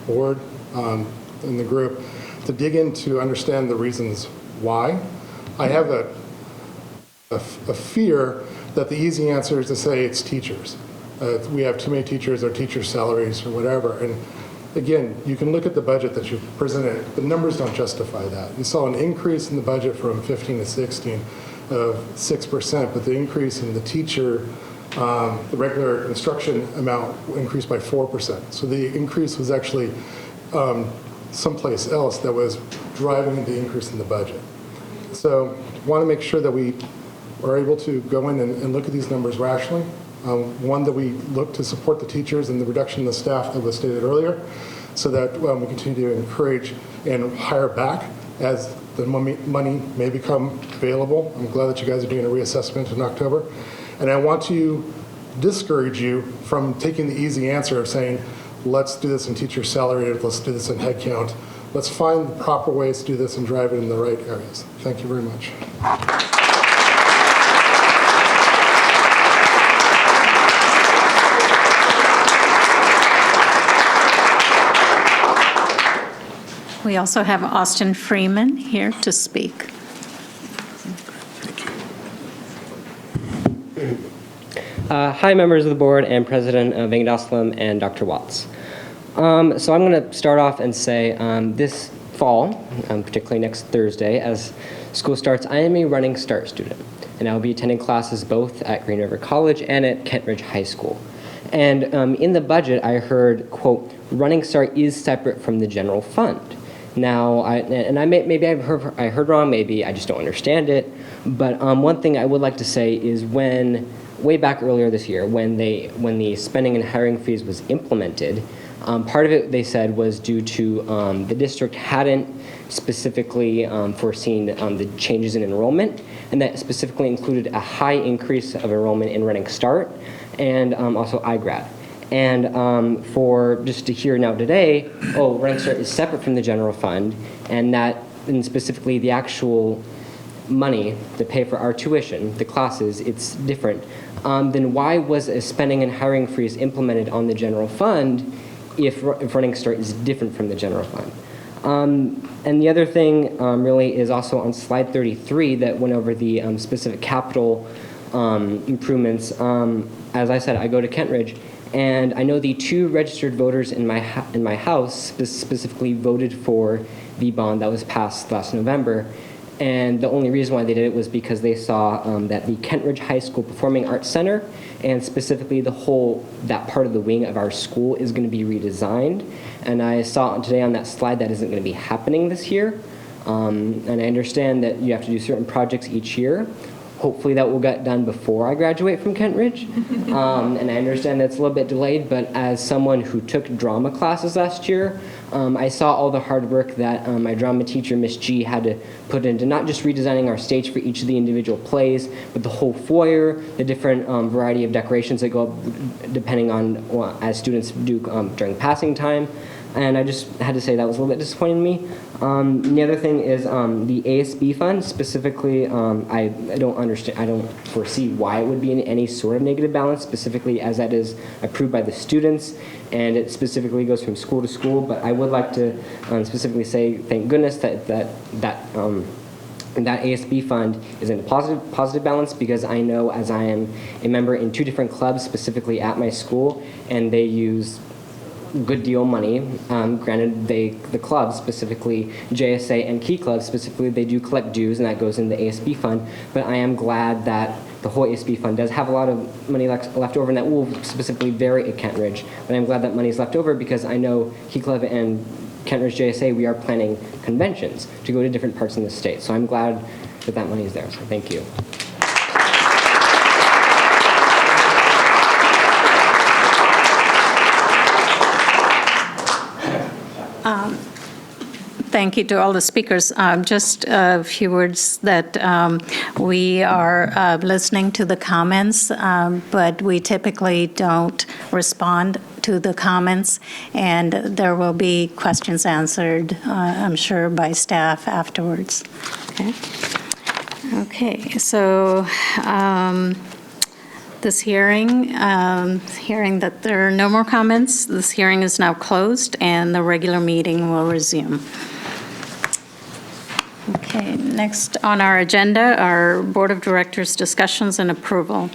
board and the group to dig in to understand the reasons why. I have a fear that the easy answer is to say it's teachers. We have too many teachers or teacher salaries or whatever. And again, you can look at the budget that you presented. The numbers don't justify that. You saw an increase in the budget from 15 to 16 of 6%, but the increase in the teacher, the regular instruction amount increased by 4%. So the increase was actually someplace else that was driving the increase in the budget. So I want to make sure that we are able to go in and look at these numbers rationally. One, that we look to support the teachers and the reduction in the staff that was stated earlier, so that we continue to encourage and hire back as the money may become available. I'm glad that you guys are doing a reassessment in October. And I want to discourage you from taking the easy answer of saying, let's do this in teacher salary, let's do this in headcount. Let's find the proper ways to do this and drive it in the right areas. Thank you very much. We also have Austin Freeman here to speak. Hi, members of the board and President Venkatachalam and Dr. Watts. So I'm going to start off and say this fall, particularly next Thursday, as school starts, I am a Running Start student, and I will be attending classes both at Green River College and at Kent Ridge High School. And in the budget, I heard, quote, Running Start is separate from the general fund. Now, maybe I heard wrong, maybe I just don't understand it, but one thing I would like to say is way back earlier this year, when the spending and hiring freeze was implemented, part of it, they said, was due to the district hadn't specifically foreseen the changes in enrollment, and that specifically included a high increase of enrollment in Running Start and also iGrad. And for just to hear now today, Running Start is separate from the general fund, and specifically the actual money to pay for our tuition, the classes, it's different. Then why was a spending and hiring freeze implemented on the general fund if Running Start is different from the general fund? And the other thing really is also on slide 33 that went over the specific capital improvements. As I said, I go to Kent Ridge, and I know the 2 registered voters in my house specifically voted for the bond that was passed last November. And the only reason why they did it was because they saw that the Kent Ridge High School Performing Arts Center, and specifically that part of the wing of our school, is going to be redesigned. And I saw today on that slide that isn't going to be happening this year. And I understand that you have to do certain projects each year. Hopefully that will get done before I graduate from Kent Ridge. And I understand that's a little bit delayed, but as someone who took drama classes last year, I saw all the hard work that my drama teacher, Miss G, had to put into not just redesigning our stage for each of the individual plays, but the whole foyer, the different variety of decorations that go up depending on as students do during passing time. And I just had to say that was a little bit disappointing to me. The other thing is the ASB fund, specifically, I don't understand, I don't foresee why it would be in any sort of negative balance, specifically as that is approved by the students, and it specifically goes from school to school. But I would like to specifically say thank goodness that ASB fund is in a positive balance, because I know, as I am a member in 2 different clubs, specifically at my school, and they use good deal of money. Granted, the clubs, specifically JSA and Key Club specifically, they do collect dues, and that goes in the ASB fund. But I am glad that the whole ASB fund does have a lot of money left over, and that will specifically vary at Kent-Ridge. But I'm glad that money is left over because I know Key Club and Kent-Ridge JSA, we are planning conventions to go to different parts in the state. So I'm glad that that money is there. So thank you. Thank you to all the speakers. Just a few words that we are listening to the comments, but we typically don't respond to the comments, and there will be questions answered, I'm sure, by staff afterwards. Okay, so this hearing that there are no more comments, this hearing is now closed, and the regular meeting will resume. Okay, next on our agenda are Board of Directors discussions and approval.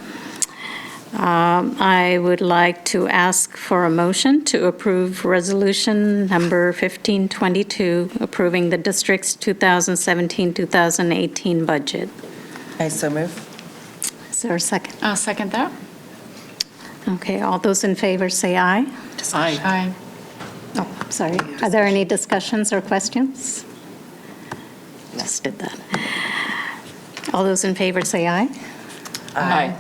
I would like to ask for a motion to approve resolution number 1522, approving the district's 2017-2018 budget. I so move. Is there a second? I'll second that. Okay, all those in favor say aye. Aye. Oh, sorry. Are there any discussions or questions? Just did that. All those in favor say aye. Aye.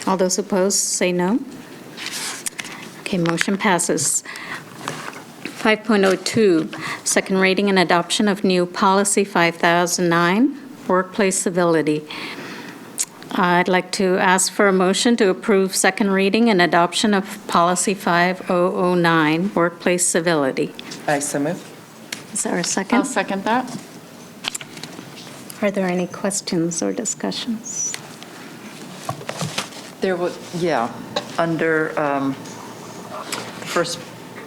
All those opposed say no. Okay, motion passes. 5.02, second reading and adoption of new policy 5009, workplace civility. I'd like to ask for a motion to approve second reading and adoption of policy 5009, workplace civility. I so move. Is there a second? I'll second that. Are there any questions or discussions? There was, under the first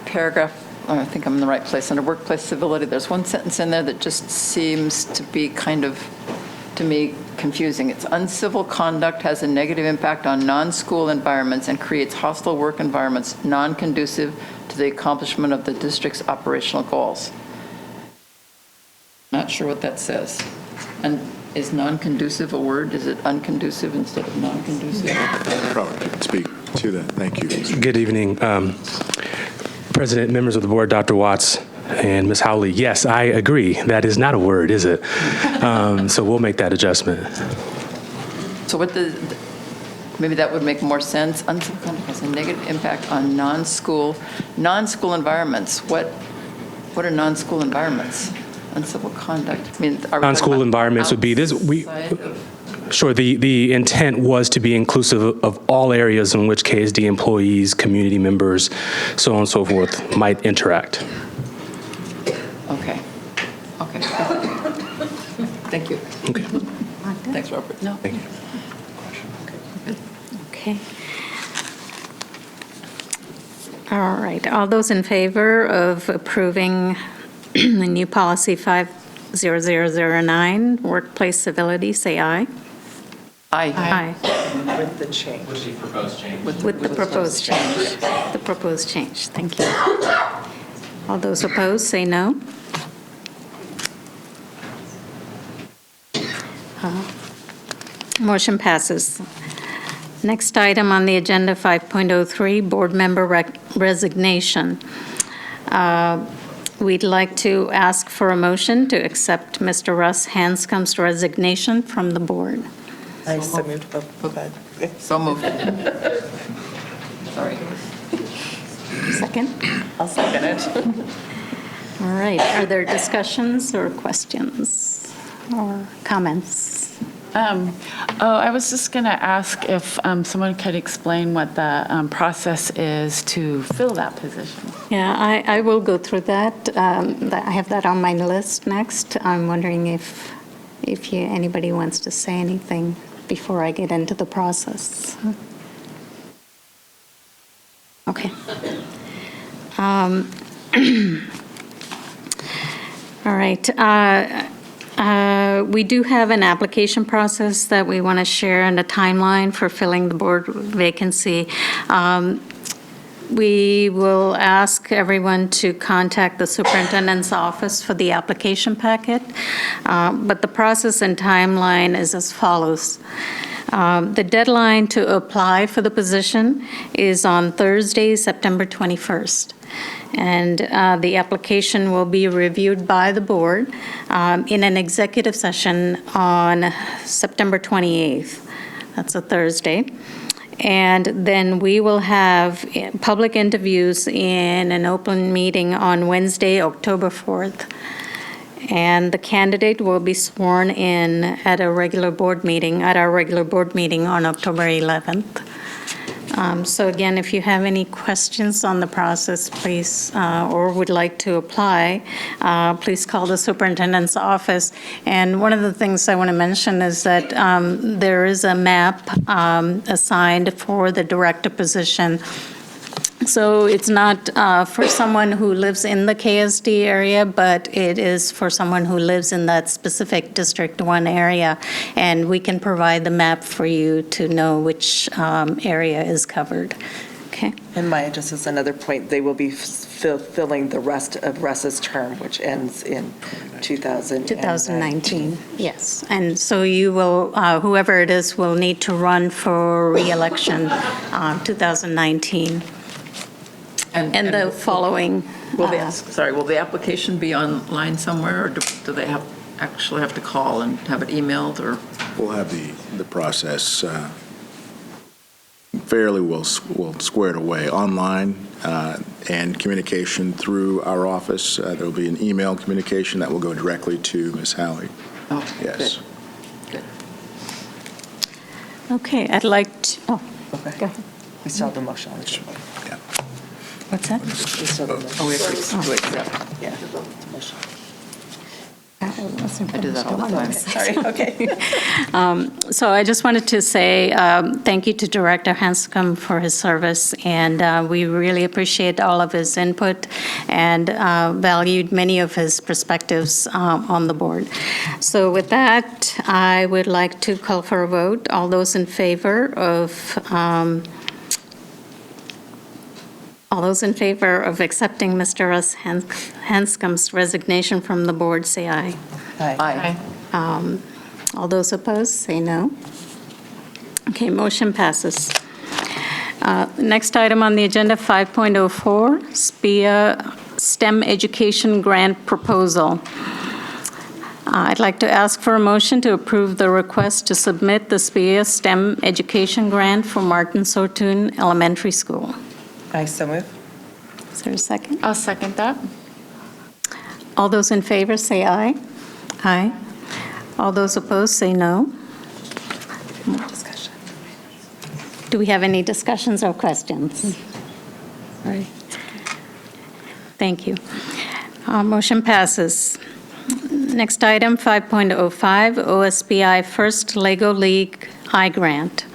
paragraph, I think I'm in the right place, under workplace civility, there's one sentence in there that just seems to be kind of, to me, confusing. It's uncivil conduct has a negative impact on non-school environments and creates hostile work environments non-conducive to the accomplishment of the district's operational goals. Not sure what that says. And is non-conducive a word? Is it unconducive instead of non-conducive? Probably can speak to that. Thank you. Good evening, President, members of the board, Dr. Watts, and Ms. Howley. Yes, I agree. That is not a word, is it? So we'll make that adjustment. So what maybe that would make more sense. Uncivil conduct has a negative impact on non-school environments. What are non-school environments? Uncivil conduct. I mean, non-school environments would be this. Sure. The intent was to be inclusive of all areas in which KSD employees, community members, so on and so forth, might interact. Okay. Thank you. Okay. Thanks, Robert. No. Thank you. Okay. All right. All those in favor of approving the new policy 50009, workplace civility, say aye. Aye. With the change. With the proposed change. With the proposed change. The proposed change. Thank you. All those opposed, say no. Motion passes. Next item on the agenda, 5.03, board member resignation. We'd like to ask for a motion to accept Mr. Russ Hanscom's resignation from the board. I so moved. Oh, bad. So moved. Sorry. Second? I'll second it. All right. Are there discussions or questions or comments? I was just going to ask if someone could explain what the process is to fill that position. Yeah, I will go through that. I have that on my list next. I'm wondering if anybody wants to say anything before I get into the process. Okay. All right. We do have an application process that we want to share and a timeline for filling the board vacancy. We will ask everyone to contact the superintendent's office for the application packet, but the process and timeline is as follows. The deadline to apply for the position is on Thursday, September 21st, and the application will be reviewed by the board in an executive session on September 28th. That's a Thursday. And then we will have public interviews in an open meeting on Wednesday, October 4th. And the candidate will be sworn in at our regular board meeting on October 11th. So again, if you have any questions on the process, please, or would like to apply, please call the superintendent's office. And one of the things I want to mention is that there is a map assigned for the director position. So it's not for someone who lives in the KSD area, but it is for someone who lives in that specific District 1 area. And we can provide the map for you to know which area is covered. Okay. And Maya, just as another point, they will be fulfilling the rest of Russ's term, which ends in 2019. Yes. And so you will, whoever it is, will need to run for re-election 2019. And the following. Will the application be online somewhere, or do they actually have to call and have it emailed, or? We'll have the process fairly well squared away online and communication through our office. There will be an email communication that will go directly to Ms. Halley. Oh, yes. Good. Okay, I'd like to, Okay. Go ahead. We still have the motion on the table. Yeah. what's that? We still have the motion. Oh, we have to accept. Yeah. Motion. I do that all the time. Sorry, okay. So I just wanted to say thank you to Director Hanscom for his service, and we really appreciate all of his input and valued many of his perspectives on the board. So with that, I would like to call for a vote. All those in favor of accepting Mr. Russ Hanscom's resignation from the board, say aye. Aye. All those opposed, say no. Okay, motion passes. Next item on the agenda, 5.04, SPIA STEM Education Grant Proposal. I'd like to ask for a motion to approve the request to submit the SPIA STEM Education Grant for Martin Sortun Elementary School. I so move. Is there a second? I'll second that. All those in favor, say aye. Aye. All those opposed, say no. Discussion. Do we have any discussions or questions? All right. Thank you. Motion passes. Next item, 5.05, OSBI First Lego League I-Grant.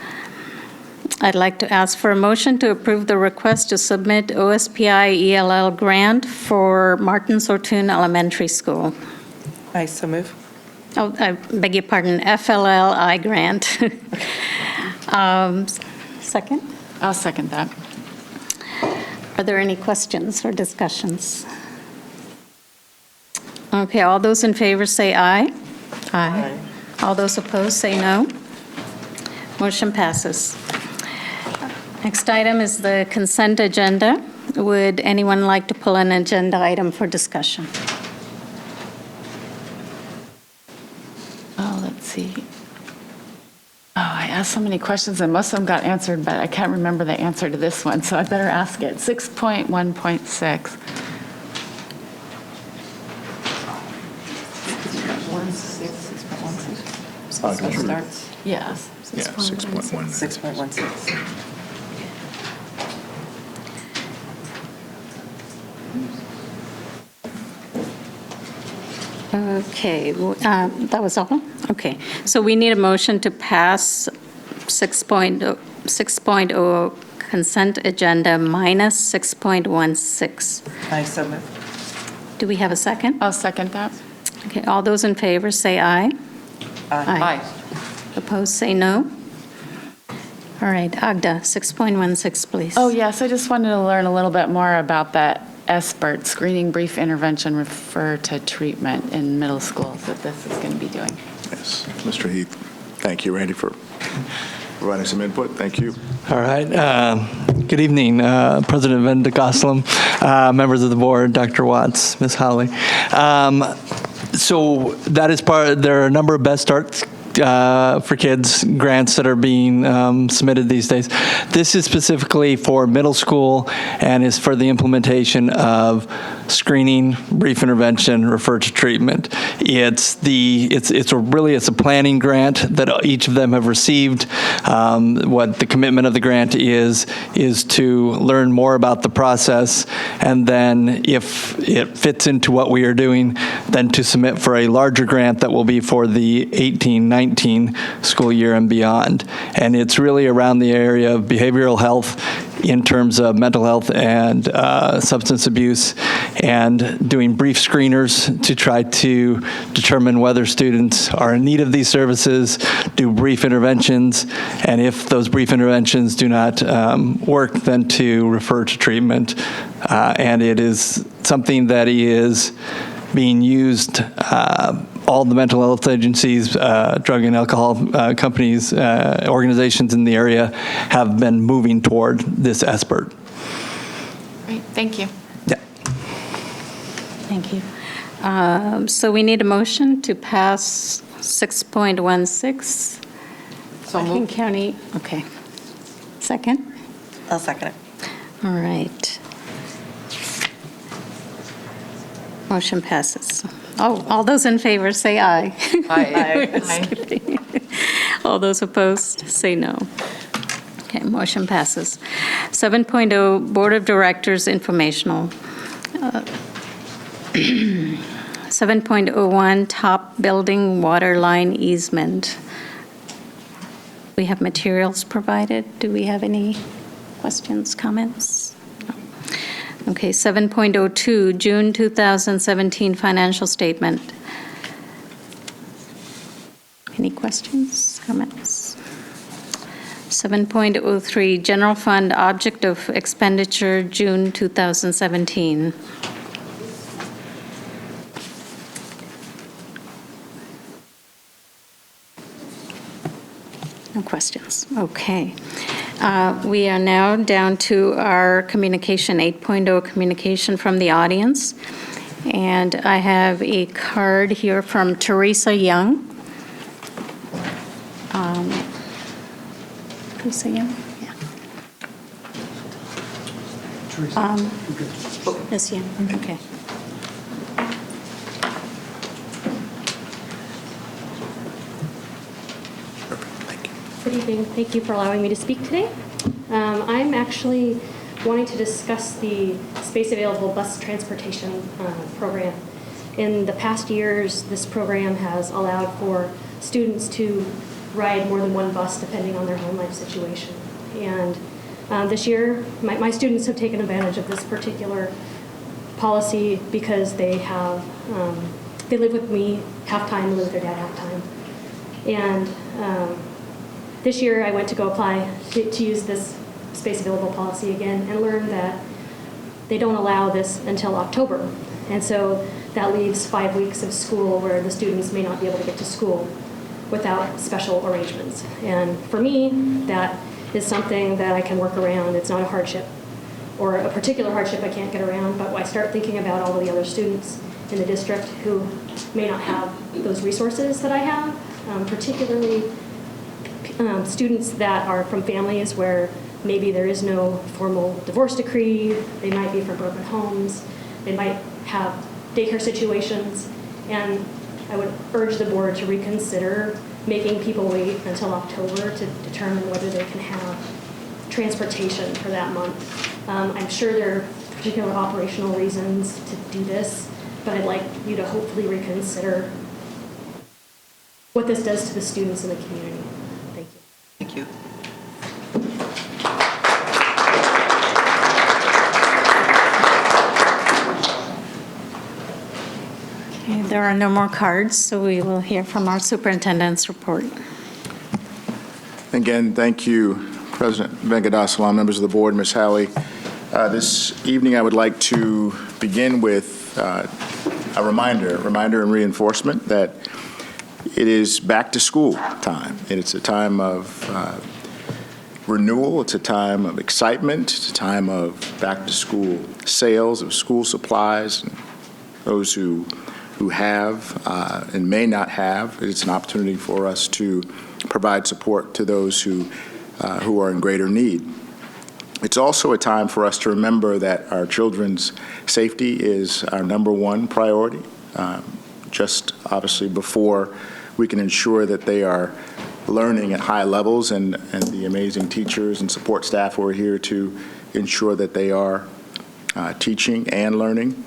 I'd like to ask for a motion to approve the request to submit OSPI ELL grant for Martin Sortun Elementary School. I so move. Oh, I beg your pardon, FLLI grant. Second? I'll second that. Are there any questions or discussions? Okay, all those in favor say aye. Aye. All those opposed say no. Motion passes. Next item is the consent agenda. Would anyone like to pull an agenda item for discussion? Oh, let's see. Oh, I asked so many questions, and most of them got answered, but I can't remember the answer to this one, so I better ask it. 6.1.6. 6.16. Starts. Yes. Yeah, 6.1. 6.16. Okay, that was all? Okay, so we need a motion to pass 6.0 consent agenda minus 6.16. I so move. Do we have a second? I'll second that. Okay, all those in favor say aye. Aye. Opposed, say no. All right, Agda, 6.16, please. Oh, yes, I just wanted to learn a little bit more about that SBIRT, screening, brief intervention, refer to treatment in middle schools that this is going to be doing. Yes, Mr. Heath. Thank you, Randy, for providing some input. Thank you. All right. Good evening, President Van de Gosselin, members of the board, Dr. Watts, Ms. Holly. So that is there are a number of Best Starts for Kids grants that are being submitted these days. This is specifically for middle school and is for the implementation of screening, brief intervention, refer to treatment. It's a planning grant that each of them have received. What the commitment of the grant is to learn more about the process, and then if it fits into what we are doing, then to submit for a larger grant that will be for the 18-19 school year and beyond. And it's really around the area of behavioral health in terms of mental health and substance abuse, and doing brief screeners to try to determine whether students are in need of these services, do brief interventions, and if those brief interventions do not work, then to refer to treatment. And it is something that is being used. All the mental health agencies, drug and alcohol companies, organizations in the area have been moving toward this SBIRT. Great, thank you. Yeah. Thank you. So we need a motion to pass 6.16. So Washington moved. County, okay. Second? I'll second it. All right. Motion passes. Oh, all those in favor say aye. Aye. Just kidding. All those opposed say no. Okay, motion passes. 7.0, Board of Directors informational. 7.01, top building water line easement. We have materials provided. Do we have any questions, comments? No. Okay, 7.02, June 2017 financial statement. Any questions, comments? 7.03, general fund object of expenditure, June 2017. No questions. Okay. We are now down to our communication, 8.0 communication from the audience. And I have a card here from Teresa Young. Teresa Young? Yeah. Ms. Young, okay. Good evening. Thank you for allowing me to speak today. I'm actually wanting to discuss the Space Available Bus Transportation program. In the past years, this program has allowed for students to ride more than one bus depending on their home life situation. And this year, my students have taken advantage of this particular policy because they have, they live with me half-time, live with their dad half-time. And this year, I went to go apply to use this space available policy again and learned that they don't allow this until October. And so that leaves 5 weeks of school where the students may not be able to get to school without special arrangements. And for me, that is something that I can work around. It's not a hardship or a particular hardship I can't get around, but when I start thinking about all of the other students in the district who may not have those resources that I have, particularly students that are from families where maybe there is no formal divorce decree, they might be from broken homes, they might have daycare situations, and I would urge the board to reconsider making people wait until October to determine whether they can have transportation for that month. I'm sure there are particular operational reasons to do this, but I'd like you to hopefully reconsider what this does to the students in the community. Thank you. Thank you. Okay, there are no more cards, so we will hear from our superintendent's report. Again, thank you President Venkatasalam, members of the board, Ms. Halley. This evening I would like to begin with a reminder and reinforcement that it is back to school time. And it's a time of renewal, it's a time of excitement, it's a time of back to school sales of school supplies. And those who have and may not have, it's an opportunity for us to provide support to those who are in greater need. It's also a time for us to remember that our children's safety is our number one priority, just obviously before we can ensure that they are learning at high levels, and the amazing teachers and support staff who are here to ensure that they are teaching and learning.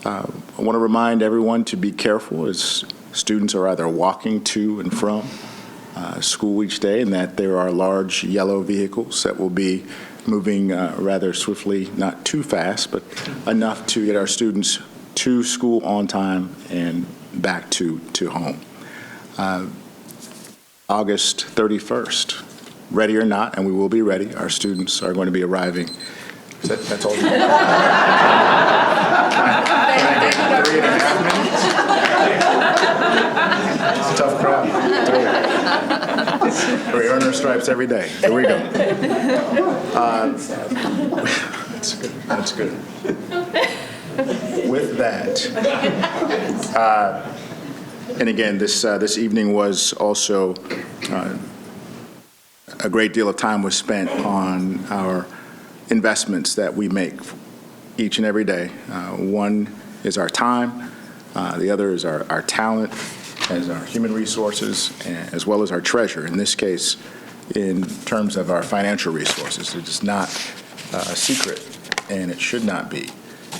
I want to remind everyone to be careful as students are either walking to and from school each day, and that there are large yellow vehicles that will be moving rather swiftly, not too fast, but enough to get our students to school on time and back to home. August 31st, ready or not, and we will be ready, our students are going to be arriving. That's all. 3.5 minutes. It's a tough crowd. We earn our stripes every day. Here we go. That's good. With that, and again, this evening was also a great deal of time was spent on our investments that we make each and every day. One is our time, the other is our talent, as our human resources, as well as our treasure. In this case, in terms of our financial resources, it is not a secret, and it should not be,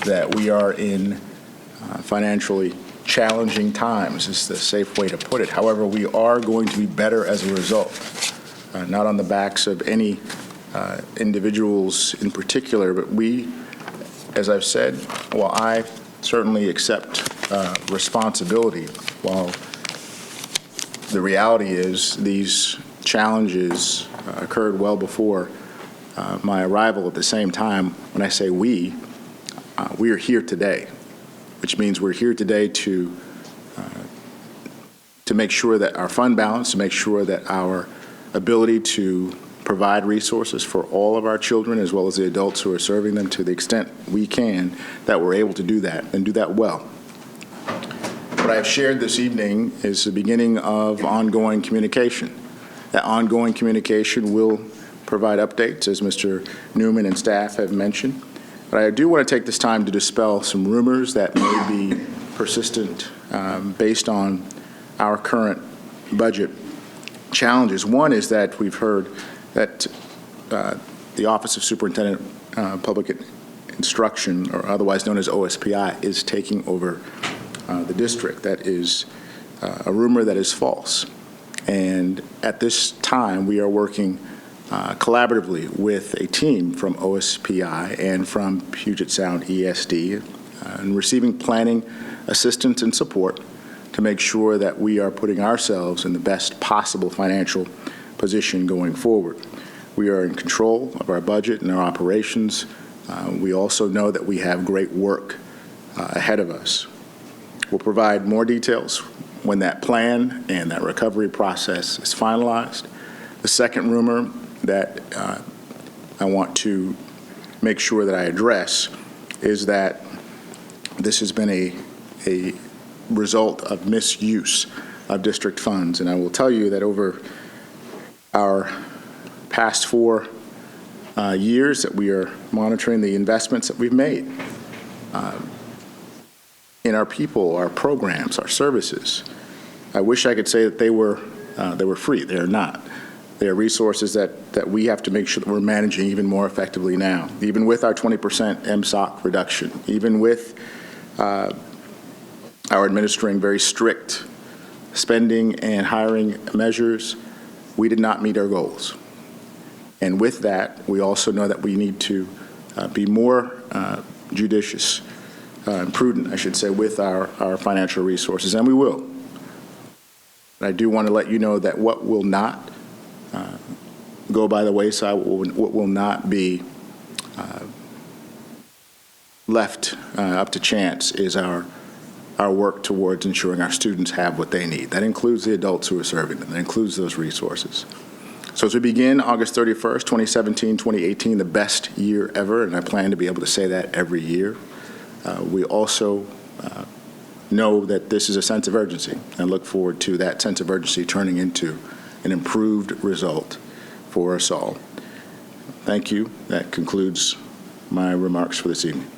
that we are in financially challenging times, is the safe way to put it. However, we are going to be better as a result, not on the backs of any individuals in particular, but we, as I've said, while I certainly accept responsibility, while the reality is these challenges occurred well before my arrival. At the same time, when I say we are here today, which means we're here today to make sure that our fund balance, to make sure that our ability to provide resources for all of our children as well as the adults who are serving them to the extent we can, that we're able to do that and do that well. What I have shared this evening is the beginning of ongoing communication. That ongoing communication will provide updates, as Mr. Newman and staff have mentioned. But I do want to take this time to dispel some rumors that may be persistent based on our current budget challenges. One is that we've heard that the Office of Superintendent Public Instruction, or otherwise known as OSPI, is taking over the district. That is a rumor that is false. And at this time, we are working collaboratively with a team from OSPI and from Puget Sound ESD and receiving planning assistance and support to make sure that we are putting ourselves in the best possible financial position going forward. We are in control of our budget and our operations. We also know that we have great work ahead of us. We'll provide more details when that plan and that recovery process is finalized. The second rumor that I want to make sure that I address is that this has been a result of misuse of district funds. And I will tell you that over our past 4 years that we are monitoring the investments that we've made in our people, our programs, our services. I wish I could say that they were free. They are not. They are resources that we have to make sure that we're managing even more effectively now, even with our 20% MSOC reduction, even with our administering very strict spending and hiring measures. We did not meet our goals. And with that, we also know that we need to be more judicious and prudent, I should say, with our financial resources, and we will. But I do want to let you know that what will not go by the wayside, what will not be left up to chance is our work towards ensuring our students have what they need. That includes the adults who are serving them. That includes those resources. So as we begin August 31st, 2017, 2018, the best year ever, and I plan to be able to say that every year, we also know that this is a sense of urgency and look forward to that sense of urgency turning into an improved result for us all. Thank you. That concludes my remarks for this evening.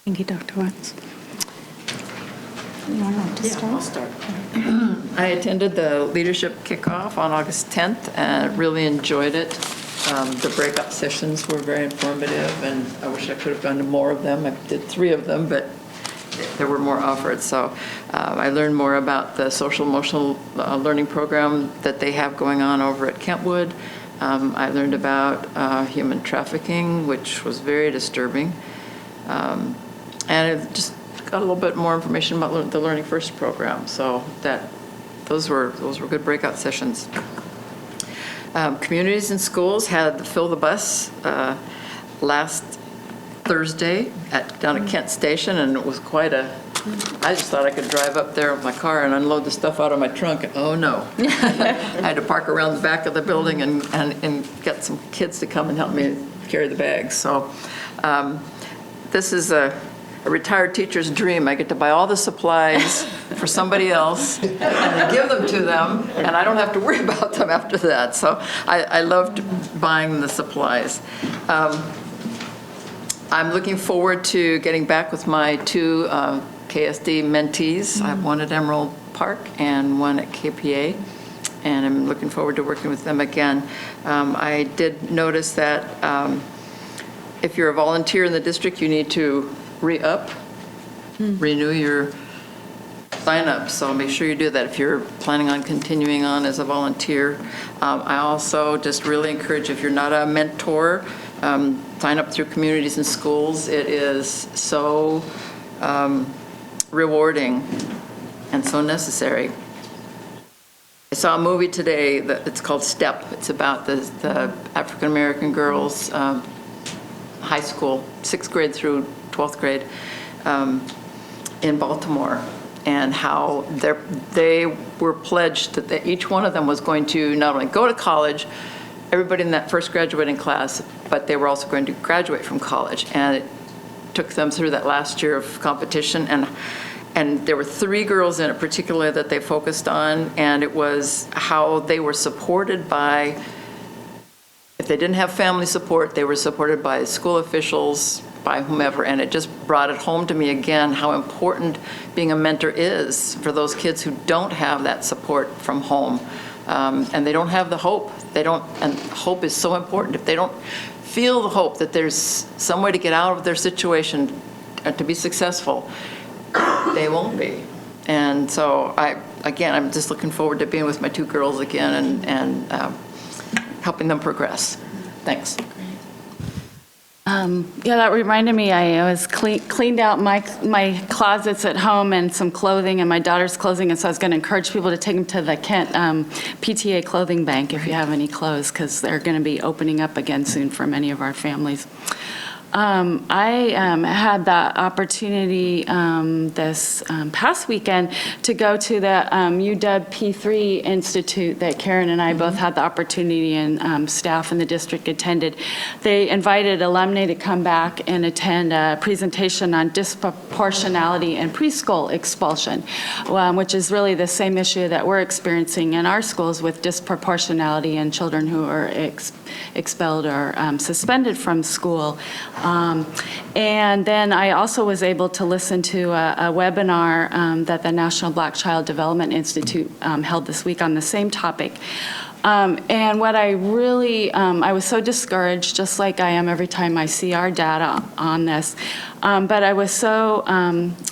Thank you, Dr. Watts. I'll start. I attended the leadership kickoff on August 10th and really enjoyed it. The breakout sessions were very informative, and I wish I could have gone to more of them. I did 3 of them, but there were more offered. So I learned more about the social emotional learning program that they have going on over at Kentwood. I learned about human trafficking, which was very disturbing. And it just got a little bit more information about the Learning First program. So those were good breakout sessions. Communities and schools had Fill the Bus last Thursday down at Kent Station, and it was quite I just thought I could drive up there with my car and unload the stuff out of my trunk, and oh no. I had to park around the back of the building and get some kids to come and help me carry the bags. So this is a retired teacher's dream. I get to buy all the supplies for somebody else and then give them to them, and I don't have to worry about them after that. So I loved buying the supplies. I'm looking forward to getting back with my 2 KSD mentees. I have one at Emerald Park and one at KPA, and I'm looking forward to working with them again. I did notice that if you're a volunteer in the district, you need to re-up, renew your sign-up, so make sure you do that if you're planning on continuing on as a volunteer. I also just really encourage, if you're not a mentor, sign up through Communities and Schools. It is so rewarding and so necessary. I saw a movie today it's called Step. It's about the African-American girls, high school, 6th grade through 12th grade in Baltimore, and how they were pledged that each one of them was going to not only go to college, everybody in that first graduating class, but they were also going to graduate from college. And it took them through that last year of competition, and there were 3 girls in it particularly that they focused on, and it was how they were supported by, if they didn't have family support, they were supported by school officials, by whomever, and it just brought it home to me again how important being a mentor is for those kids who don't have that support from home, and they don't have the hope. And hope is so important. If they don't feel the hope that there's some way to get out of their situation to be successful, they won't be. And so I'm just looking forward to being with my 2 girls again and helping them progress. Thanks. Yeah, that reminded me, I was cleaned out my closets at home and some clothing and my daughter's clothing, and so I was going to encourage people to take them to the Kent PTA clothing bank if you have any clothes, because they're going to be opening up again soon for many of our families. I had the opportunity this past weekend to go to the UW P3 Institute that Karen and I both had the opportunity, and staff in the district attended. They invited alumni to come back and attend a presentation on disproportionality and preschool expulsion, which is really the same issue that we're experiencing in our schools with disproportionality and children who are expelled or suspended from school. And then I also was able to listen to a webinar that the National Black Child Development Institute held this week on the same topic. And what I really, I was so discouraged, just like I am every time I see our data on this. But I was so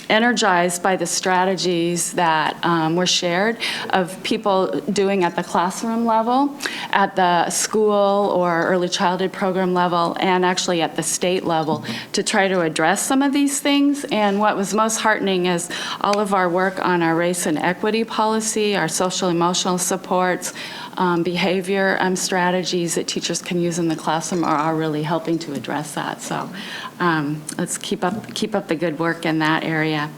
energized by the strategies that were shared of people doing at the classroom level, at the school or early childhood program level, and actually at the state level to try to address some of these things. And what was most heartening is all of our work on our race and equity policy, our social emotional supports, behavior strategies that teachers can use in the classroom are really helping to address that. So let's keep up the good work in that area.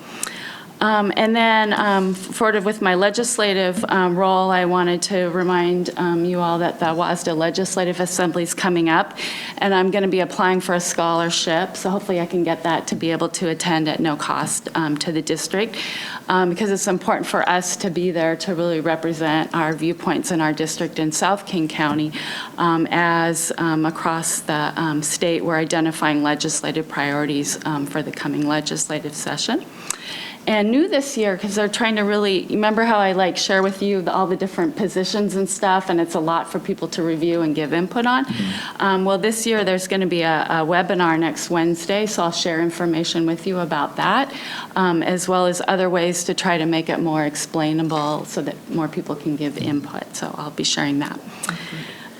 And then sort of with my legislative role, I wanted to remind you all that the WASDA Legislative Assembly is coming up, and I'm going to be applying for a scholarship, so hopefully I can get that to be able to attend at no cost to the district, because it's important for us to be there to really represent our viewpoints in our district in South King County as across the state we're identifying legislative priorities for the coming legislative session. And new this year, because they're trying to really, remember how I share with you all the different positions and stuff, and it's a lot for people to review and give input on. Well, this year there's going to be a webinar next Wednesday, so I'll share information with you about that, as well as other ways to try to make it more explainable so that more people can give input. So I'll be sharing that.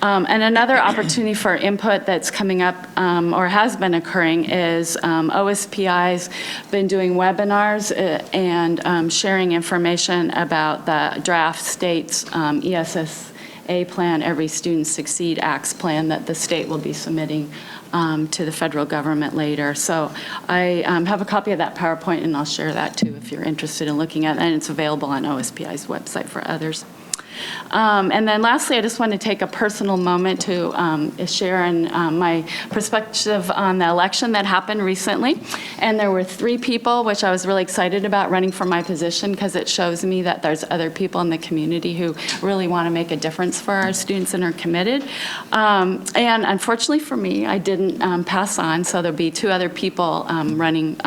And another opportunity for input that's coming up or has been occurring is OSPI's been doing webinars and sharing information about the draft state's ESSA plan, Every Student Succeed Acts plan that the state will be submitting to the federal government later. So I have a copy of that PowerPoint, and I'll share that too if you're interested in looking at it, and it's available on OSPI's website for others. And then lastly, I just want to take a personal moment to share my perspective on the election that happened recently. And there were 3 people, which I was really excited about running for my position because it shows me that there's other people in the community who really want to make a difference for our students and are committed. And unfortunately for me, I didn't pass on, so there'll be 2 other people running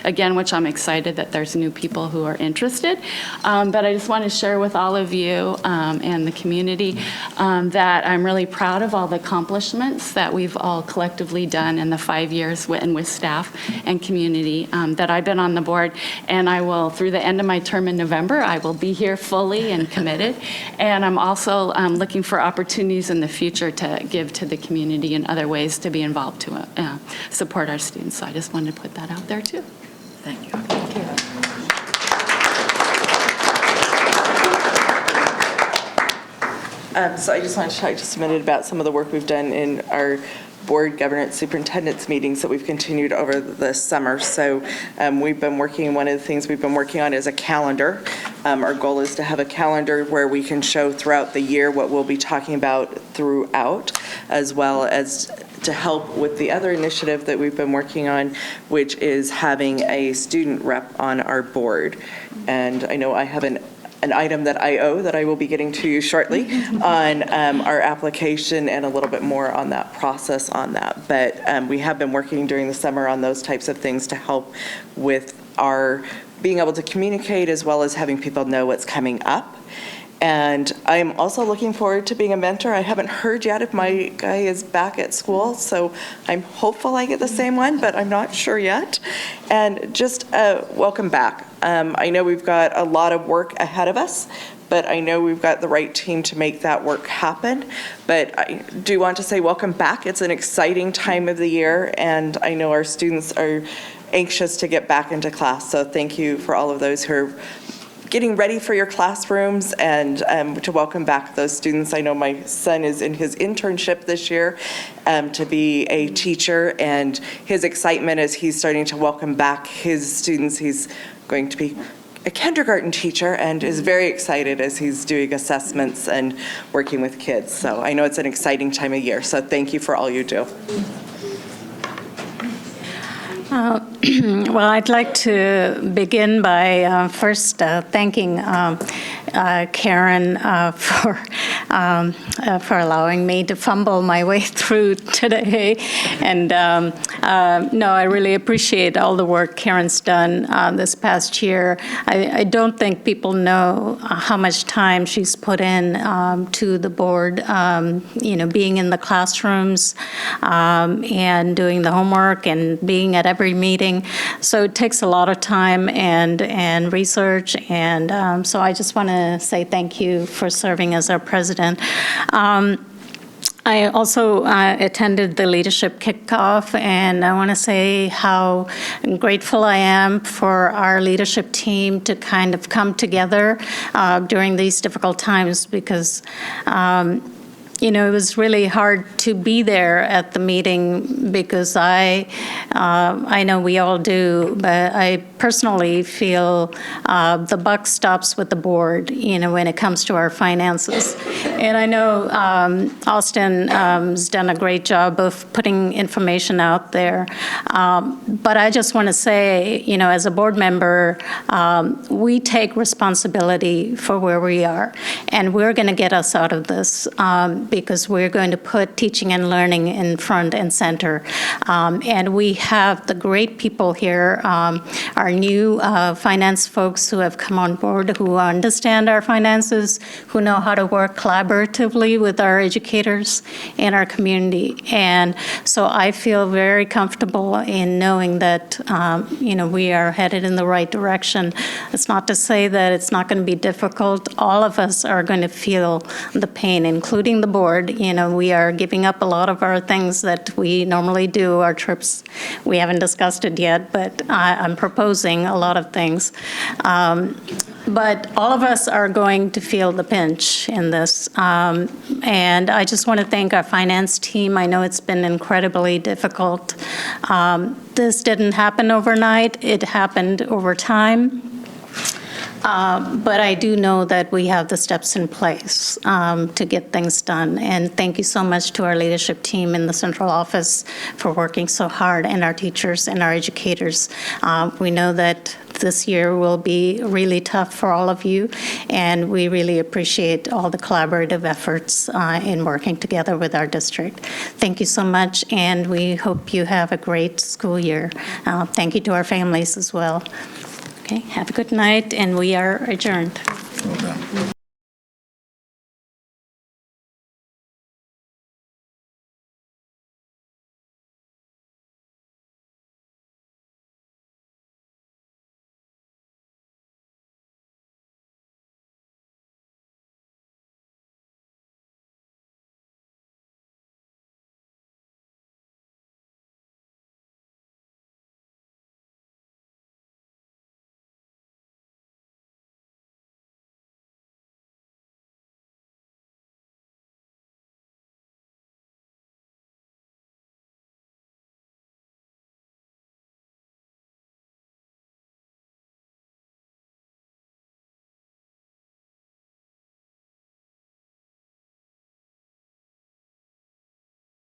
again, which I'm excited that there's new people who are interested. But I just want to share with all of you and the community that I'm really proud of all the accomplishments that we've all collectively done in the 5 years with staff and community that I've been on the board. And I will, through the end of my term in November, I will be here fully and committed. And I'm also looking for opportunities in the future to give to the community in other ways to be involved to support our students. So I just wanted to put that out there too. Thank you. Thank you. So I just wanted to talk just a minute about some of the work we've done in our board governance superintendents meetings that we've continued over the summer. So we've been working, one of the things we've been working on is a calendar. Our goal is to have a calendar where we can show throughout the year what we'll be talking about throughout, as well as to help with the other initiative that we've been working on, which is having a student rep on our board. And I know I have an item that I owe that I will be getting to you shortly on our application and a little bit more on that process on that. But we have been working during the summer on those types of things to help with our being able to communicate as well as having people know what's coming up. And I'm also looking forward to being a mentor. I haven't heard yet if my guy is back at school, so I'm hopeful I get the same one, but I'm not sure yet. And just welcome back. I know we've got a lot of work ahead of us, but I know we've got the right team to make that work happen. But I do want to say welcome back. It's an exciting time of the year, and I know our students are anxious to get back into class. So thank you for all of those who are getting ready for your classrooms and to welcome back those students. I know my son is in his internship this year to be a teacher, and his excitement as he's starting to welcome back his students. He's going to be a kindergarten teacher and is very excited as he's doing assessments and working with kids. So I know it's an exciting time of year. So thank you for all you do. Well, I'd like to begin by first thanking Karen for for allowing me to fumble my way through today. And no, I really appreciate all the work Karen's done this past year. I don't think people know how much time she's put in to the board, being in the classrooms and doing the homework and being at every meeting. So it takes a lot of time and research, and so I just want to say thank you for serving as our president. I also attended the leadership kickoff, and I want to say how grateful I am for our leadership team to kind of come together during these difficult times, because it was really hard to be there at the meeting, because I know we all do, but I personally feel the buck stops with the board, when it comes to our finances. And I know Austin has done a great job of putting information out there. But I just want to say, as a board member, we take responsibility for where we are, and we're going to get us out of this. Because we're going to put teaching and learning in front and center. And we have the great people here, our new finance folks who have come on board, who understand our finances, who know how to work collaboratively with our educators and our community. And so I feel very comfortable in knowing that, we are headed in the right direction. It's not to say that it's not going to be difficult. All of us are going to feel the pain, including the board. We are giving up a lot of our things that we normally do, our trips. We haven't discussed it yet, but I'm proposing a lot of things. But all of us are going to feel the pinch in this. And I just want to thank our finance team. I know it's been incredibly difficult. This didn't happen overnight. It happened over time. But I do know that we have the steps in place to get things done. And thank you so much to our leadership team in the central office for working so hard, and our teachers and our educators. We know that this year will be really tough for all of you, and we really appreciate all the collaborative efforts in working together with our district. Thank you so much, and we hope you have a great school year. Thank you to our families as well. Okay, have a good night, and we are adjourned.